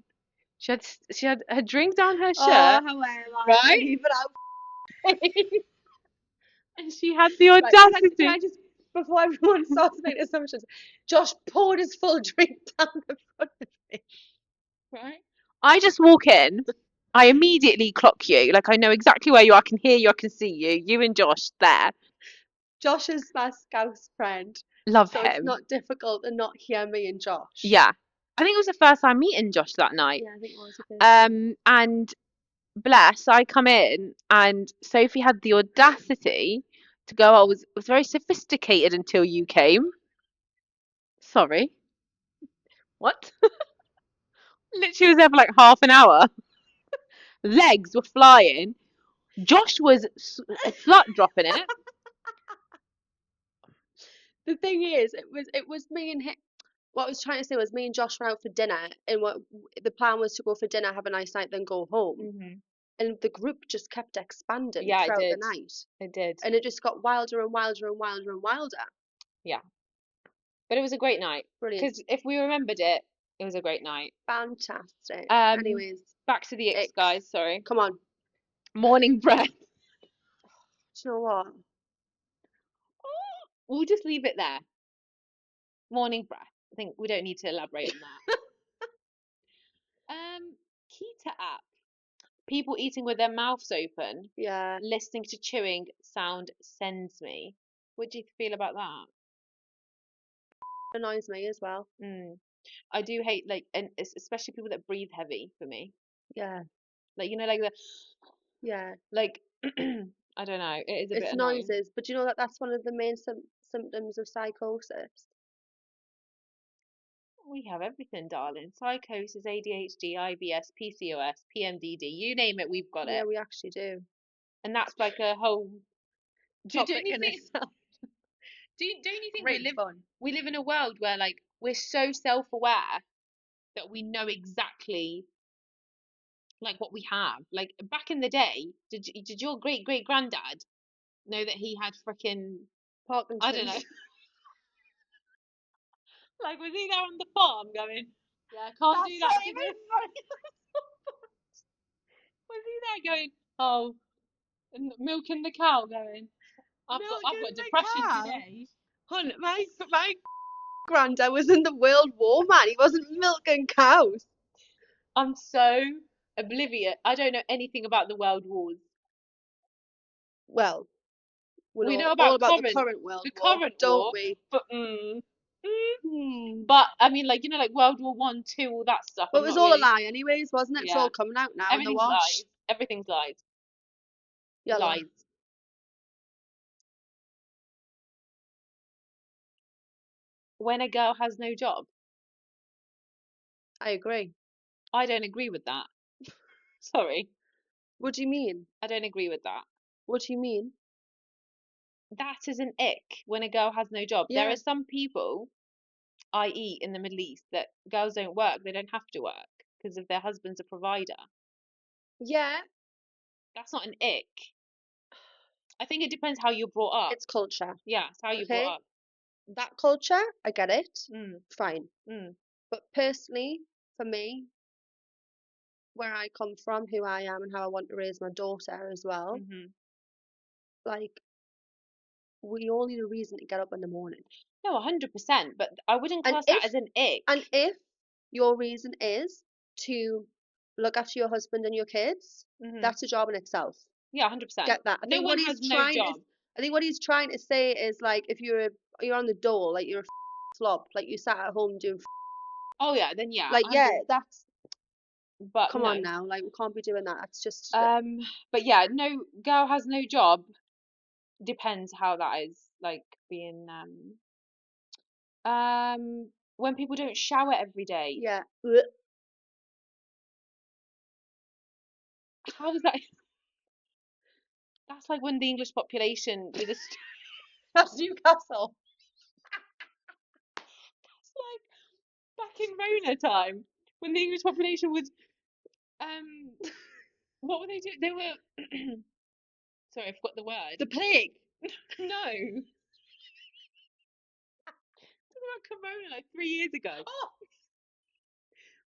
She had her drink down her Oh, shirt, how am I? right? Leave it out. And she had the Right, can audacity. I just, before everyone starts making assumptions, Josh poured his full drink down the front of me. Right? I just walk in. I immediately clock you. Like I know exactly where you are. I can hear you. I can see you. You and Josh there. Josh is my scouse friend, Love so it's him. not difficult to not hear me and Josh. Yeah. I think it was the first time meeting Josh that night. Yeah, I think it was the first time. And bless, I come in and Sophie had the audacity to go, I was very sophisticated until you came. Sorry. What? Literally was there for like half an hour. Legs were flying. Josh was slut dropping it. The thing is, it was me and him. What I was trying to say was me and Josh went out for dinner, and what the plan was to go for dinner, have a nice night, then go home. Hmm. And the group just kept expanding Yeah, I throughout the did. night, I did. and it just got wilder and wilder and wilder and wilder. Yeah. But it was a great night. Brilliant, Because if we remembered it, it was a great night. fantastic. Um, Anyways, back to the Icks, Icks, guys. Sorry. come on. Do Morning breath. you know what? We'll just leave it there. Morning breath. I think we don't need to elaborate on that. Keto app. People eating with their mouths open, Yeah, listening to chewing sound sends me. What do you feel about that? annoys me as well. Mm. I do hate like, and especially people that breathe heavy for me. Yeah, Like you know, like the yeah. like. I don't know. It is a bit It's annoying. noises, but do you know that that's one of the main symptoms of psychosis? We have everything, darling. Psychosis, ADHD, IBS, PCOS, PMDD, you name it, we've got Yeah, it. we actually do. And that's like a whole. Don't Topic you in think? itself. Don't you think Great fun. we live in a world where like we're so self-aware that we know exactly like what we have. Like back in the day, did your great great granddad know that he had freaking I don't know. Parkinson's. Like was he there on the farm going, yeah, I can't do That's that not even today. funny. Was he there going, oh, and milking the cow going, I've Milking got the depression cow. today. Hun, my granddad was in the World War, man. He wasn't milking cows. I'm so oblivious. I don't know anything about the world wars. Well, we We know know all about about the current World the War, current don't war, we? but Hmm. but I mean, like like World War One, Two, all that stuff. But it I'm was not all a really. lie, anyways, wasn't it? It's Yeah, all coming out now in the everything's wash. lies. Everything's lies. Yalla, Lies. When a girl has no job, I agree. I don't agree with that. Sorry, What do you mean? I don't agree with that. What do you mean? That is an ick when a girl has no job. There Yeah, are some people, i.e., in the Middle East, that girls don't work, they don't have to work because of their husband's a provider. yeah. That's not an ick. I think it depends how you're brought up. It's culture, Yeah, it's how you're okay? brought up. That culture, I get it. Mm, Fine. mm, But personally, for me, where I come from, who I am, and how I want to raise my daughter as well, mm-hmm. like, we all need a reason to get up in the morning. No, 100%, but I wouldn't And class that if as an ick. and if your reason is to look after your husband and your kids, Hmm. that's a job in itself. Yeah, 100%. Get that? No one has no job. I think what he's trying to say is like if you're on the dole, like you're a slob, like you sat at home doing Oh yeah, then yeah, like yeah, 100. that's But come no. on now, like we can't be doing that. That's just Um, but yeah, no girl has no job. Depends how that is like being when people don't shower every day. yeah. Blech. How is that? That's like when the English population did a. That's Newcastle. It's like back in Rona time when the English population was um. What were they doing? They were. Sorry, I forgot the word. The plague. No, about Corona like 3 years ago Oh,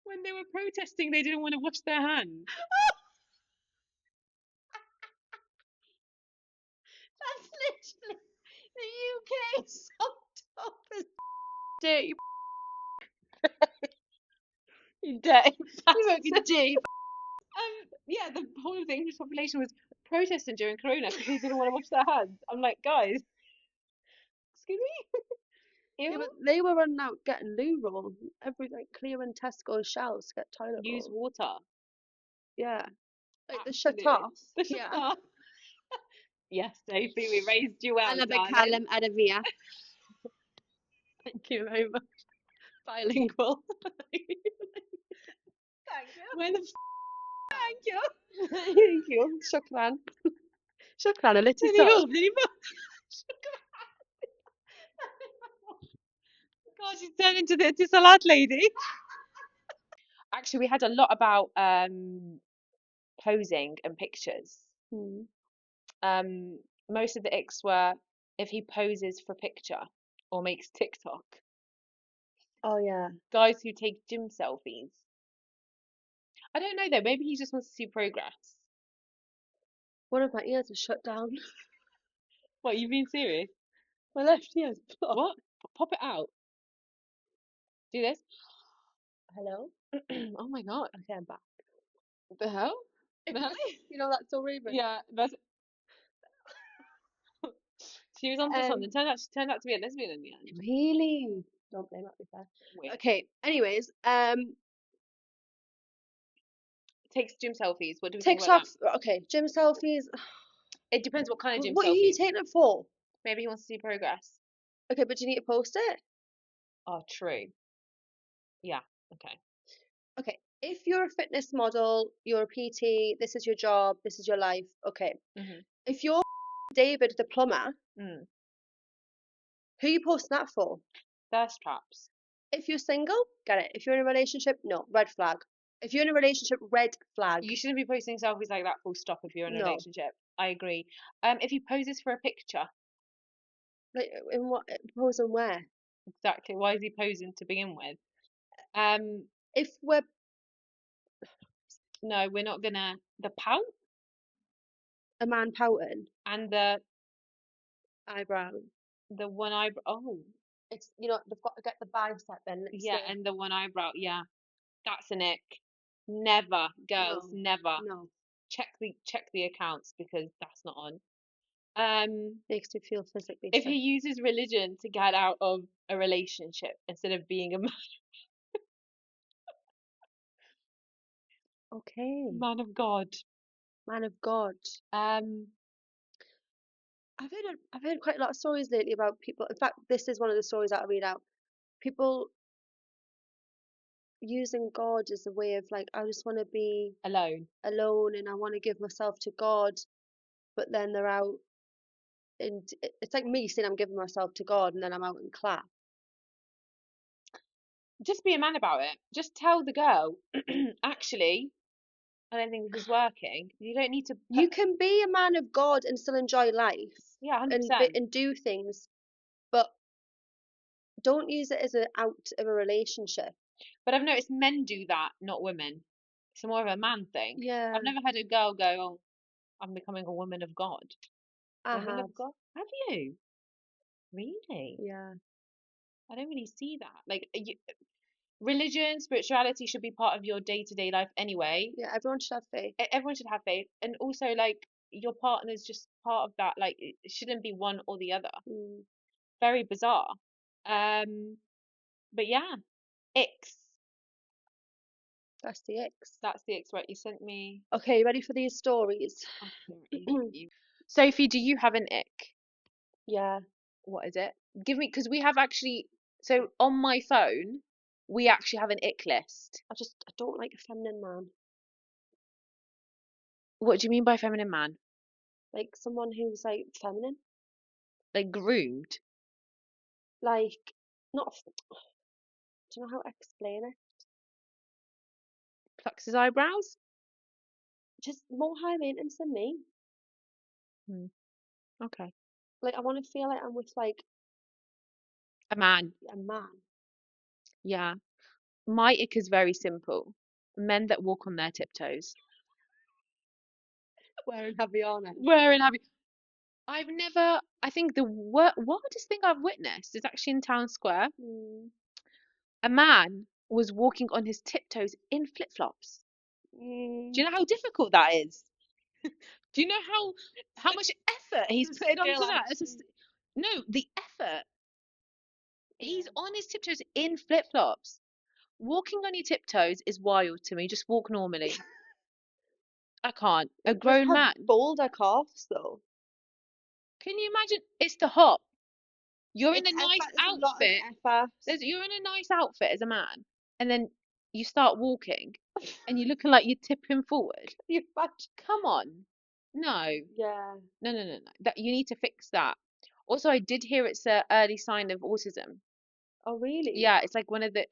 when they were protesting. They didn't want to wash their hands. that's literally the UK summed up as dirty. You dirty You won't be bastard. dirty. Yeah, the whole of the English population was protesting during Corona because they didn't want to wash their hands. I'm like, guys, excuse me? Yeah, Ew. but they were running out getting loo roll, every like clearing Tesco's shelves to get toilet Use roll. water. Yeah, like the shut Absolutely. off. The shut Yeah. up. Yes, Stacey, we raised you well, Anna darling. Callum Adavia. Thank you very much. Bilingual. Thank Where the f thank you? you. Thank you. Shukran. Shukran على Anyway, الاتصال. God, she's turned into the salad lady. Actually, we had a lot about posing and pictures. Hmm. Um, most of the icks were if he poses for a picture or makes TikTok. Oh yeah. Guys who take gym selfies. I don't know though, maybe he just wants to see progress. One of my ears was shut down. What, you being serious? My left ear's blocked. What? Pop it out. Do this. Hello? Oh my god. Okay, I'm back. The hell? The hell? You know that's so Raven. Yeah, that's she was onto Um, something. She turned out to be a lesbian in the end. really? Don't blame that, be fair. Wait. Okay. Anyways, Takes gym selfies. What do we think about TikTok. that? Okay, gym selfies. It depends what kind of gym What are you selfies. taking it for? Maybe he wants to see progress. Okay, but you need to post it. Oh, true. Yeah. Okay. Okay, if you're a fitness model, you're a PT, this is your job, this is your life. Okay, Mhm. if you're David the plumber, Mm. who are you posting that for? Thirst traps. If you're single, get it. If you're in a relationship, no, red flag. If you're in a relationship, red flag. You shouldn't be posting selfies like that full stop if you're in a No, relationship. I agree. If he poses for a picture, like in what posing where? exactly. Why is he posing to begin with? Um, If we're No, we're not gonna. The pout A man pouting, and eyebrow. the one eyebrow. Oh, It's they've got to get the bicep in. It's yeah, the and the one eyebrow. Yeah, that's an ick. Never, girls, no, never. no. Check the accounts because that's not on. Um, Makes me feel physically if he sick. uses religion to get out of a relationship instead of being a Okay, man of God. man of God. Um, I've heard quite a lot of stories lately about people. In fact, this is one of the stories that I read out. People using God as a way of like, I just want to be alone. alone and I want to give myself to God, but then they're out and it's like me saying I'm giving myself to God and then I'm out in class. Just be a man about it. Just tell the girl, actually, I don't think this is working. You don't need to put, You can be a man of God and still enjoy life yeah, and 100%. and do things, but don't use it as an out of a relationship. But I've noticed men do that, not women. It's more of a man thing. Yeah, I've never had a girl go, oh, I'm becoming a woman of God. I Woman have. of God? Have you? Really? Yeah, I don't really see that. Like, religion, spirituality should be part of your day-to-day life anyway. yeah. Everyone should have faith. Everyone should have faith. And also, like, your partner's just part of that. Like, it shouldn't be one or the other. Mm, Very bizarre. But yeah, Icks. that's the X. That's the Icks, right? You sent me. Okay, ready for these stories? Okay, Sophie, do you have an ick? Yeah, What is it? Give me, because we have actually, so on my phone, we actually have an ick list. I don't like a feminine man. What do you mean by feminine man? Like someone who's like feminine, Like groomed? like not. Do you know how to explain it? Plucks his eyebrows? Just more high maintenance than me. Hmm, okay. Like I want to feel like I'm with like A man. a man Yeah. My ick is very simple. Men that walk on their tiptoes. wearing heavy on it. Where in have you? I've never, I think the wildest thing I've witnessed is actually in Town Square. Mm, A man was walking on his tiptoes in flip-flops. Do mm, you know how difficult that is? Do you know how much effort he's the putting onto skill that? It's actually. just, no, the effort. He's Yeah. on his tiptoes in flip-flops. Walking on your tiptoes is wild to me. Just walk normally. I can't. A It does grown have man. boulder calves though. Can you imagine? It's the hop. You're in It's a nice effort. There's a lot of outfit. effort. You're in a nice outfit as a man, and then you start walking, and you're looking like you're tipping forward. You imagine? Come on. No, Yeah. no. That you need to fix that. Also, I did hear it's a early sign of autism. Oh really? Yeah, it's like one of the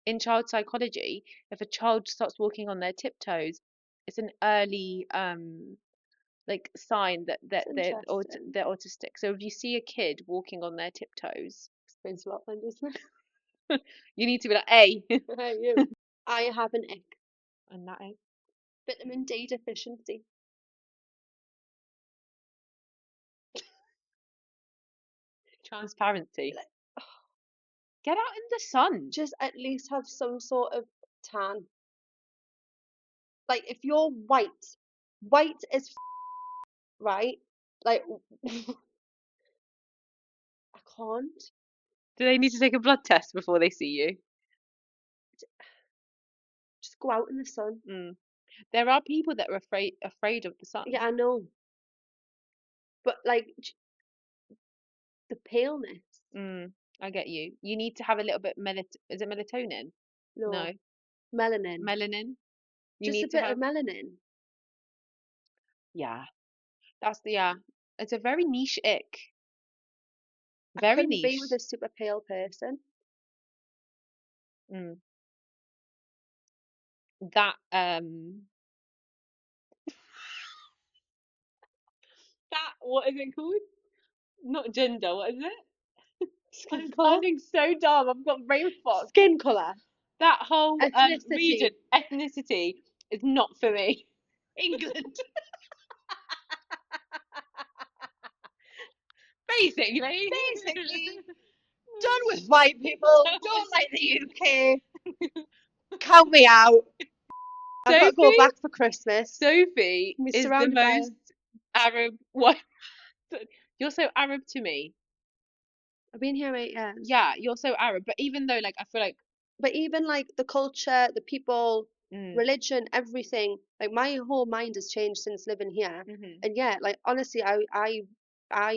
in child psychology, if a child starts walking on their tiptoes, it's an early like sign that It's interesting. they're autistic. So if you see a kid walking on their tiptoes, Explains a lot then, doesn't you need to be like, hey, it? Hey you. I have an ick. and that is Vitamin D deficiency. transparency. Like, Get out in the sun. just at least have some sort of tan. Like if you're white as right? Like I can't. Do they need to take a blood test before they see you? Just go out in the sun. Mm. There are people that are afraid of the sun. Yeah, I know. But like the paleness. Mm, I get you. You need to have a little bit is it melatonin? No. No, Melanin. melanin. You Just a need to bit of have, melanin. yeah. Yeah. It's a very niche ick. I Very couldn't be with niche. a super pale person. Mm. That that what is it called? Not gender, what is it? Skin I'm colour. sounding so dumb. I've got brain fog. Skin colour. That whole region, Ethnicity. ethnicity. It's not for me. England. Basically. Basically, done with white people. Don't like the UK. Count me out. I've got to go Sophie, back for Christmas. Sophie I'm is the surrounded by. most Arab one. You're so Arab to me. I've been here 8 years. Yeah, you're so Arab. But even though, like, I feel like, But even like the culture, the people, mm, religion, everything, like my whole mind has changed since living here. hmm And yeah, like honestly, I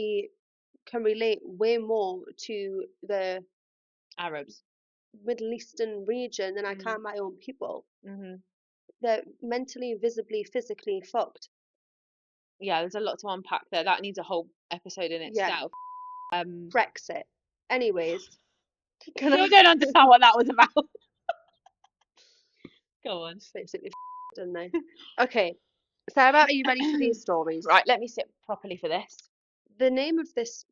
can relate way more to the Arabs. Middle Eastern region than I Mm, can my own people. hmm They're mentally, visibly, physically fucked. Yeah, there's a lot to unpack there. That needs a whole episode in Yeah, itself. Um, Brexit. Anyways, can still I don't understand what that was about. Go on. just basically didn't they? Okay, Sarah, are you ready for these stories? Right, let me sit properly for this. The name of this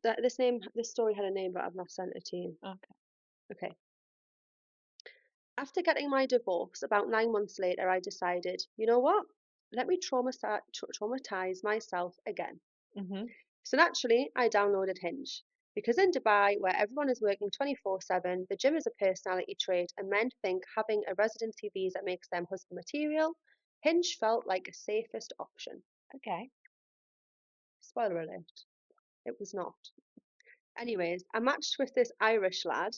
story had a name, but I've not sent it to you. Okay. Okay. After getting my divorce, about 9 months later, I decided, you know what? Let me traumatize myself again. hmm So naturally, I downloaded Hinge. Because in Dubai, where everyone is working 24/7, the gym is a personality trait, and men think having a residency visa makes them husband material, Hinge felt like a safest option. Okay. Spoiler alert, it was not. Anyways, I matched with this Irish lad,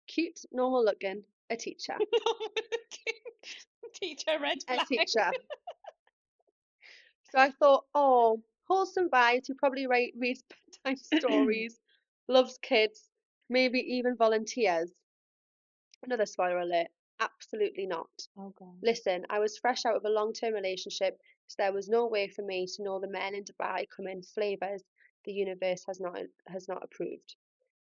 cute, normal looking, a teacher. Teacher red A flag. teacher. So I thought, oh, wholesome vibes. He probably reads bedtime stories, loves kids, maybe even volunteers. Another spoiler alert. Absolutely not. Oh God. Listen, I was fresh out of a long-term relationship, so there was no way for me to know the men in Dubai come in flavours the universe has not approved.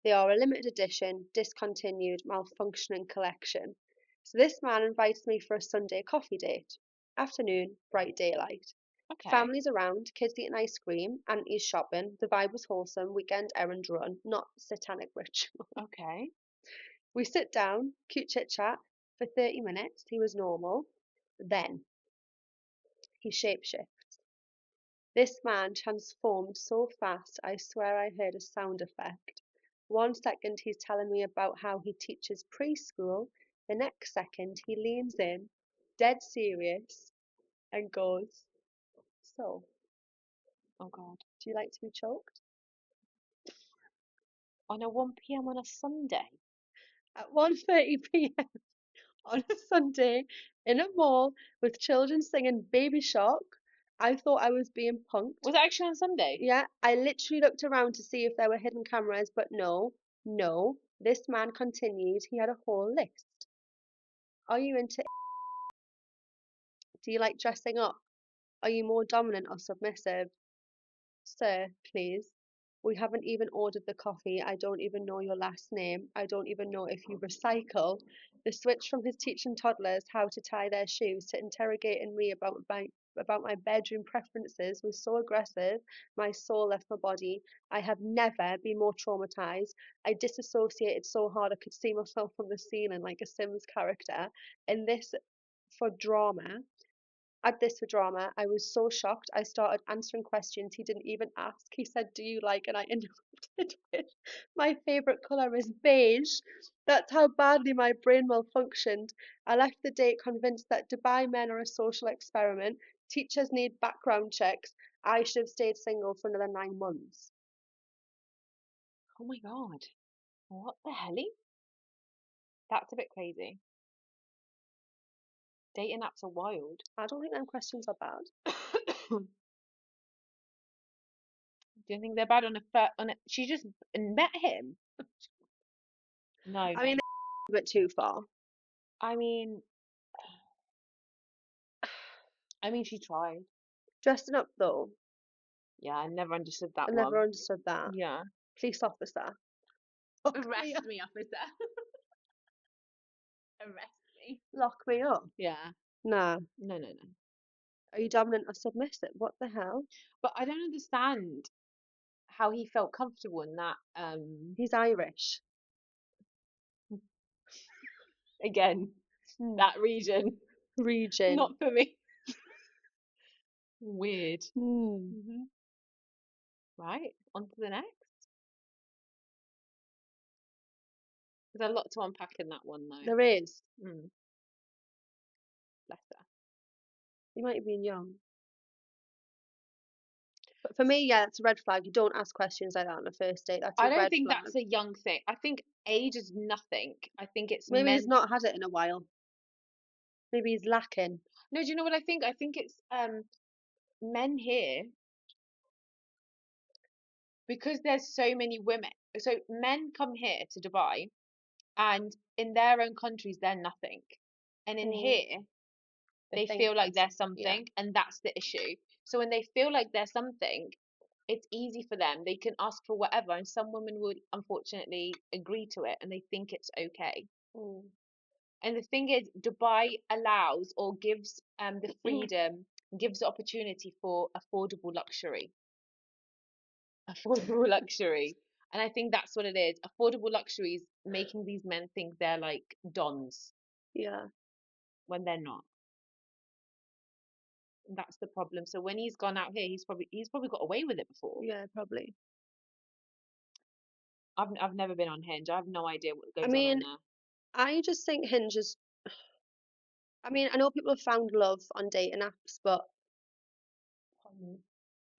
They are a limited edition, discontinued, malfunctioning collection. So this man invites me for a Sunday coffee date. Afternoon, bright daylight. Okay. Families around, kids eating ice cream, aunties shopping. The vibe was wholesome, weekend errand run, not satanic ritual. Okay. We sit down, cute chit chat. For 30 minutes, he was normal. Then he shapeshifts. This man transformed so fast, I swear I heard a sound effect. 1 second he's telling me about how he teaches preschool, the next second he leans in, dead serious, and goes, so, Oh God. do you like to be choked? On a 1 p.m. on a Sunday. At 1:30 p.m. on a Sunday in a mall with children singing Baby Shark, I thought I was being punked. Was it actually on Sunday? Yeah, I literally looked around to see if there were hidden cameras, but no, no. This man continued. He had a whole list. Are you into? Do you like dressing up? Are you more dominant or submissive? Sir, please. We haven't even ordered the coffee. I don't even know your last name. I don't even know if you recycle. The switch from his teaching toddlers how to tie their shoes to interrogating me about my bedroom preferences was so aggressive, my soul left my body. I have never been more traumatized. I disassociated so hard I could see myself from the ceiling like a Sims character. And for drama, at this for drama, I was so shocked. I started answering questions he didn't even ask. He said, do you like? And I interrupted with, my favourite colour is beige. That's how badly my brain malfunctioned. I left the date convinced that Dubai men are a social experiment. Teachers need background checks. I should have stayed single for another 9 months. Oh my God. What the hell? That's a bit crazy. Dating apps are wild. I don't think them questions are bad. Do you think they're bad on a first, on a, she just met him? No, I mean, mate. a bit too far. I mean, she tried. Dressing up though, Yeah, I never understood I that never one. understood that. Yeah. Police officer. Lock me Arrest up. me, officer. Arrest me. Lock me up. Yeah. Nah. No, no, no. Are you dominant or submissive? What the hell? But I don't understand how he felt comfortable in that. He's Irish. Again, Hmm. that region. Region. Not for me. Weird. Hmm. Hmm. Right, on to the next. There's a lot to unpack in that one, There is. though. Bless her. You might have been young. But for me, yeah, it's a red flag. You don't ask questions like that on a first date. That's a I don't red think flag. that's a young thing. I think age is nothing. I think it's Maybe he's men. not had it in a while. Maybe he's lacking. No, do you know what I think? I think it's men here because there's so many women. So men come here to Dubai and in their own countries they're nothing. And in Mm, here I they think feel like that's, they're yeah, something and that's the issue. So when they feel like they're something, it's easy for them. They can ask for whatever and some women would unfortunately agree to it and they think it's okay. mm. And the thing is, Dubai allows or gives the freedom, gives the opportunity for affordable luxury. Affordable luxury. And I think that's what it is. Affordable luxury is making these men think they're like dons Yeah, when they're not. And that's the problem. So when he's gone out here, he's probably got away with it before. yeah, probably. I've never been on Hinge. I have no idea what I goes on mean, there. I just think Hinge is, I mean, I know people have found love on dating apps, but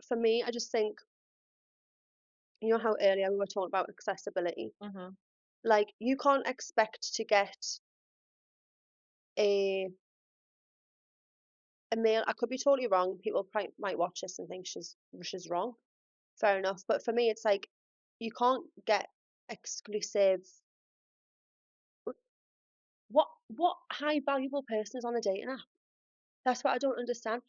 for me, I just think, you know how earlier we were talking about accessibility? Mm-hmm. Like, you can't expect to get a a male. I could be totally wrong. People probably might watch this and think she's wrong. Fair enough. But for me, it's like you can't get exclusive. What high valuable person is on a dating app? That's what I don't understand.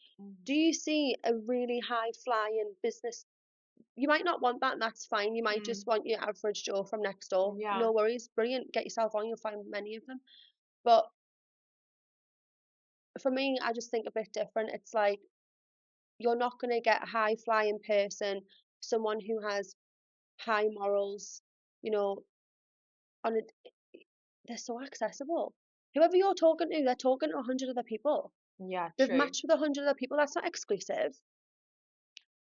Do you see a really high flying business? You might not want that, and that's fine. You might Mm-hmm. just want your average Joe from next door. Yeah, No worries, brilliant. Get yourself on, you'll find many of them. But for me, I just think a bit different. It's like you're not going to get a high flying person, someone who has high morals, you know, on a, they're so accessible. Whoever you're talking to, they're talking to 100 other people. yeah, They've true. matched with 100 other people. That's not exclusive.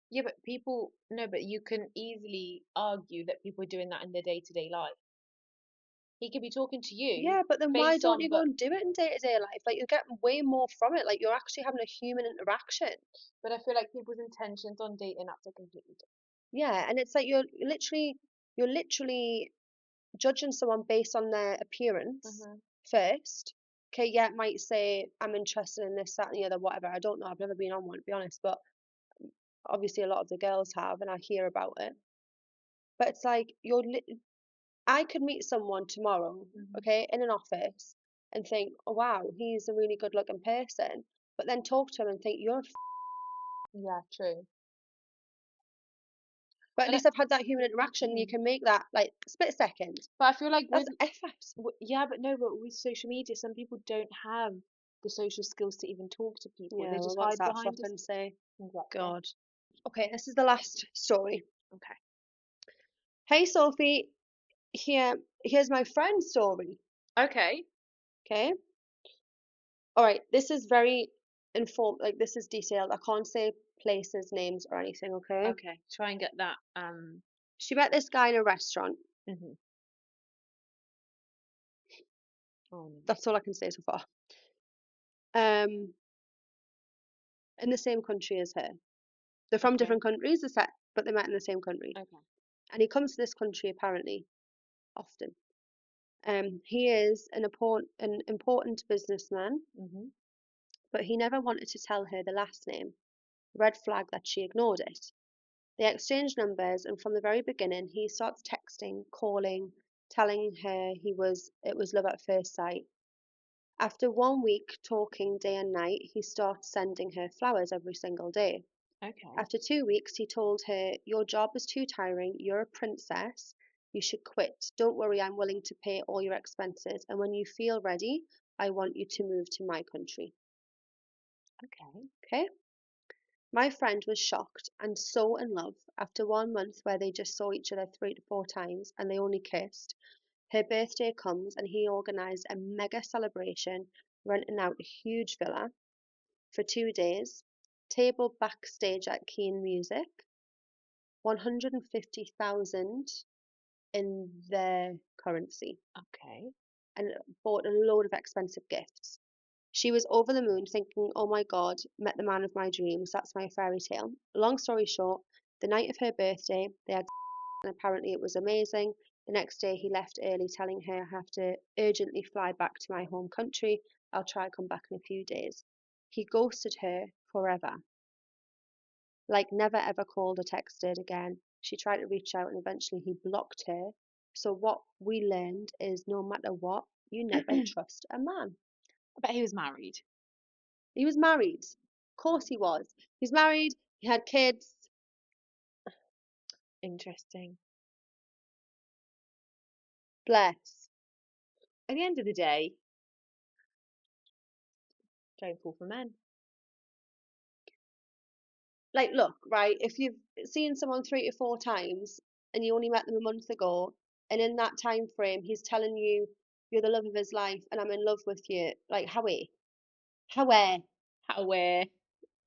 Yeah, but people, no, but you can easily argue that people are doing that in their day-to-day life. He could be talking to you Yeah, but then why face don't on, you go but and do it in day-to-day life? Like, you're getting way more from it. Like, you're actually having a human interaction. I feel like people's intentions on dating apps are completely Yeah, and it's like you're literally judging someone based on their appearance different. first. Okay, yeah, it might say I'm interested in this, that, and the other, whatever. I don't know. I've never been on one, to be honest, but obviously a lot of the girls have, and I hear about it. But it's like I could meet someone tomorrow, Hmm. okay, in an office, and think, oh wow, he's a really good-looking person, but then talk to him and think you're. Yeah, true. But at But least I've had that human interaction. And you mm, can make that like split second. but I feel like That's effort. yeah, but no, but with social media, some people don't have the social skills to even talk to people. Yeah, They well, just what's hide that behind us. fucking say? Exactly. God. Okay, this is the last story. Okay. Hey Sophie, here's my friend's story. Okay. Okay. All right, this is very informed, like this is detailed. I can't say places, names, or anything, okay? Okay. Try and get that. She met this guy in a restaurant. Mhm. Oh no. That's all I can say so far. Um, in the same country as her. They're from Okay. different countries, but they met in the same country. Okay. And he comes to this country apparently often. He is an important businessman, Mhm. but he never wanted to tell her the last name. Red flag that she ignored it. They exchanged numbers, and from the very beginning, he starts texting, calling, telling her it was love at first sight. After 1 week talking day and night, he starts sending her flowers every single day. Okay. After 2 weeks, he told her, your job is too tiring, you're a princess, you should quit. Don't worry, I'm willing to pay all your expenses, and when you feel ready, I want you to move to my country. Okay. Okay? My friend was shocked and so in love after 1 month where they just saw each other 3 to 4 times and they only kissed. Her birthday comes and he organised a mega celebration renting out a huge villa for 2 days, table backstage at Keen Music, 150,000 in their currency, Okay. and bought a load of expensive gifts. She was over the moon, thinking, oh my God, met the man of my dreams. That's my fairy tale. Long story short, the night of her birthday, they had and apparently it was amazing. The next day, he left early, telling her I have to urgently fly back to my home country. I'll try come back in a few days. He ghosted her forever, like never ever called or texted again. She tried to reach out and eventually he blocked her. So, what we learned is no matter what, you never I trust a man. bet he was married. He was married. Of course he was. He's married, he had kids. Interesting. Bless. At the end of the day, don't fall for men. Like, look, right, if you've seen someone 3 to 4 times and you only met them a month ago, and in that time frame he's telling you you're the love of his life and I'm in love with you, like, how How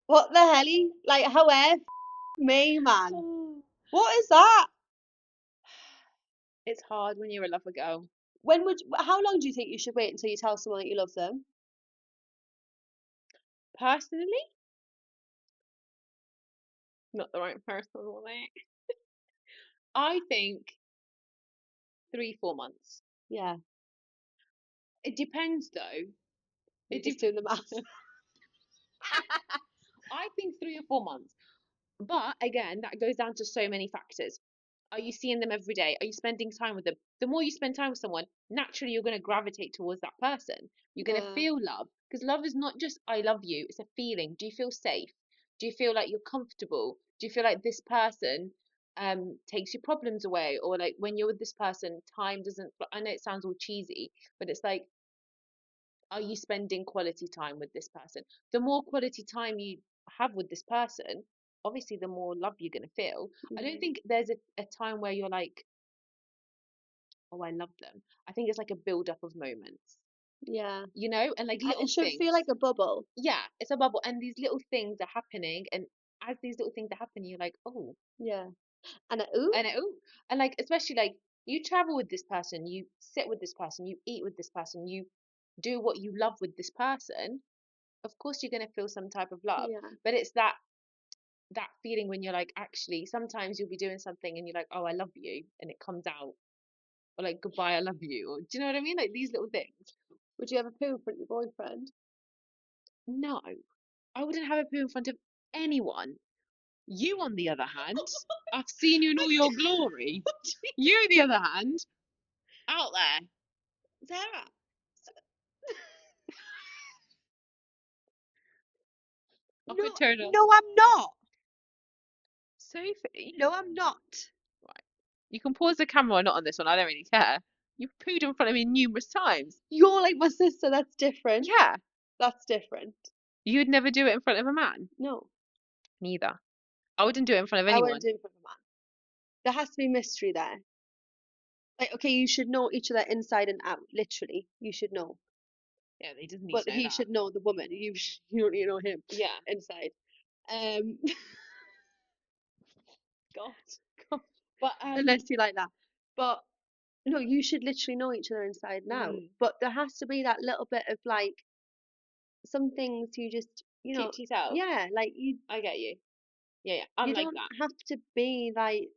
what the hell? Like, how me, man? What is that? it's hard when you're a lover girl. How long do you think you should wait until you tell someone that you love them? Personally, not the right person for that. I think 3, 4 months. Yeah, It depends though. you're It just dep doing the math. I think 3 or 4 months. But again, that goes down to so many factors. Are you seeing them every day? Are you spending time with them? The more you spend time with someone, naturally you're going to gravitate towards that person. You're going to Yeah, feel love because love is not just I love you, it's a feeling. Do you feel safe? Do you feel like you're comfortable? Do you feel like this person takes your problems away, or like when you're with this person, time doesn't I know it sounds all cheesy, but it's like, are you spending quality time with this person? The more quality time you have with this person, obviously the more love you're going to feel. I don't mm, think there's a time where you're like, oh, I love them. I think it's like a build up of moments, yeah. and like And little it should feel things. like a bubble. Yeah, it's a bubble, and these little things are happening, and as these little things are happening, you're like, oh, Yeah. And ooh, oh, and like especially like you travel with this person, you sit with this person, you eat with this person, you do what you love with this person. Of course, you're gonna feel some type of love, yeah. but it's that feeling when you're like, actually, sometimes you'll be doing something and you're like, oh, I love you, and it comes out, or like, goodbye, I love you, or do you know what I mean? Like these little things. Would you have a poo in front of your boyfriend? No, I wouldn't have a poo in front of anyone. You, on the other hand, I've seen you in all your glory. You, on the other hand, out there. Sarah, I no, could turn off. no, I'm not. Sophie, No, I'm not. right. You can pause the camera or not on this one. I don't really care. You've pooed in front of me numerous times. You're like my sister. That's different. Yeah. That's different. You'd never do it in front of a man. No, Neither. I wouldn't do it in front of I wouldn't anyone. do it in front of a man. There has to be mystery there. Like, okay, you should know each other inside and out. Literally, you should know. Yeah, he doesn't need Well, to know he that. should know the woman. You don't need to know him Yeah. inside. Um, God, God, But unless you like that. But no, you should literally know each other inside and out. mm, But there has to be that little bit of like some things you just, keep to yourself. yeah, like I get you. Yeah, yeah. I'm you like don't that. have to be like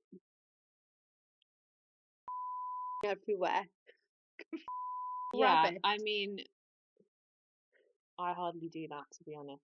everywhere. Yeah, Rabbit. I mean, I hardly do that, to be honest.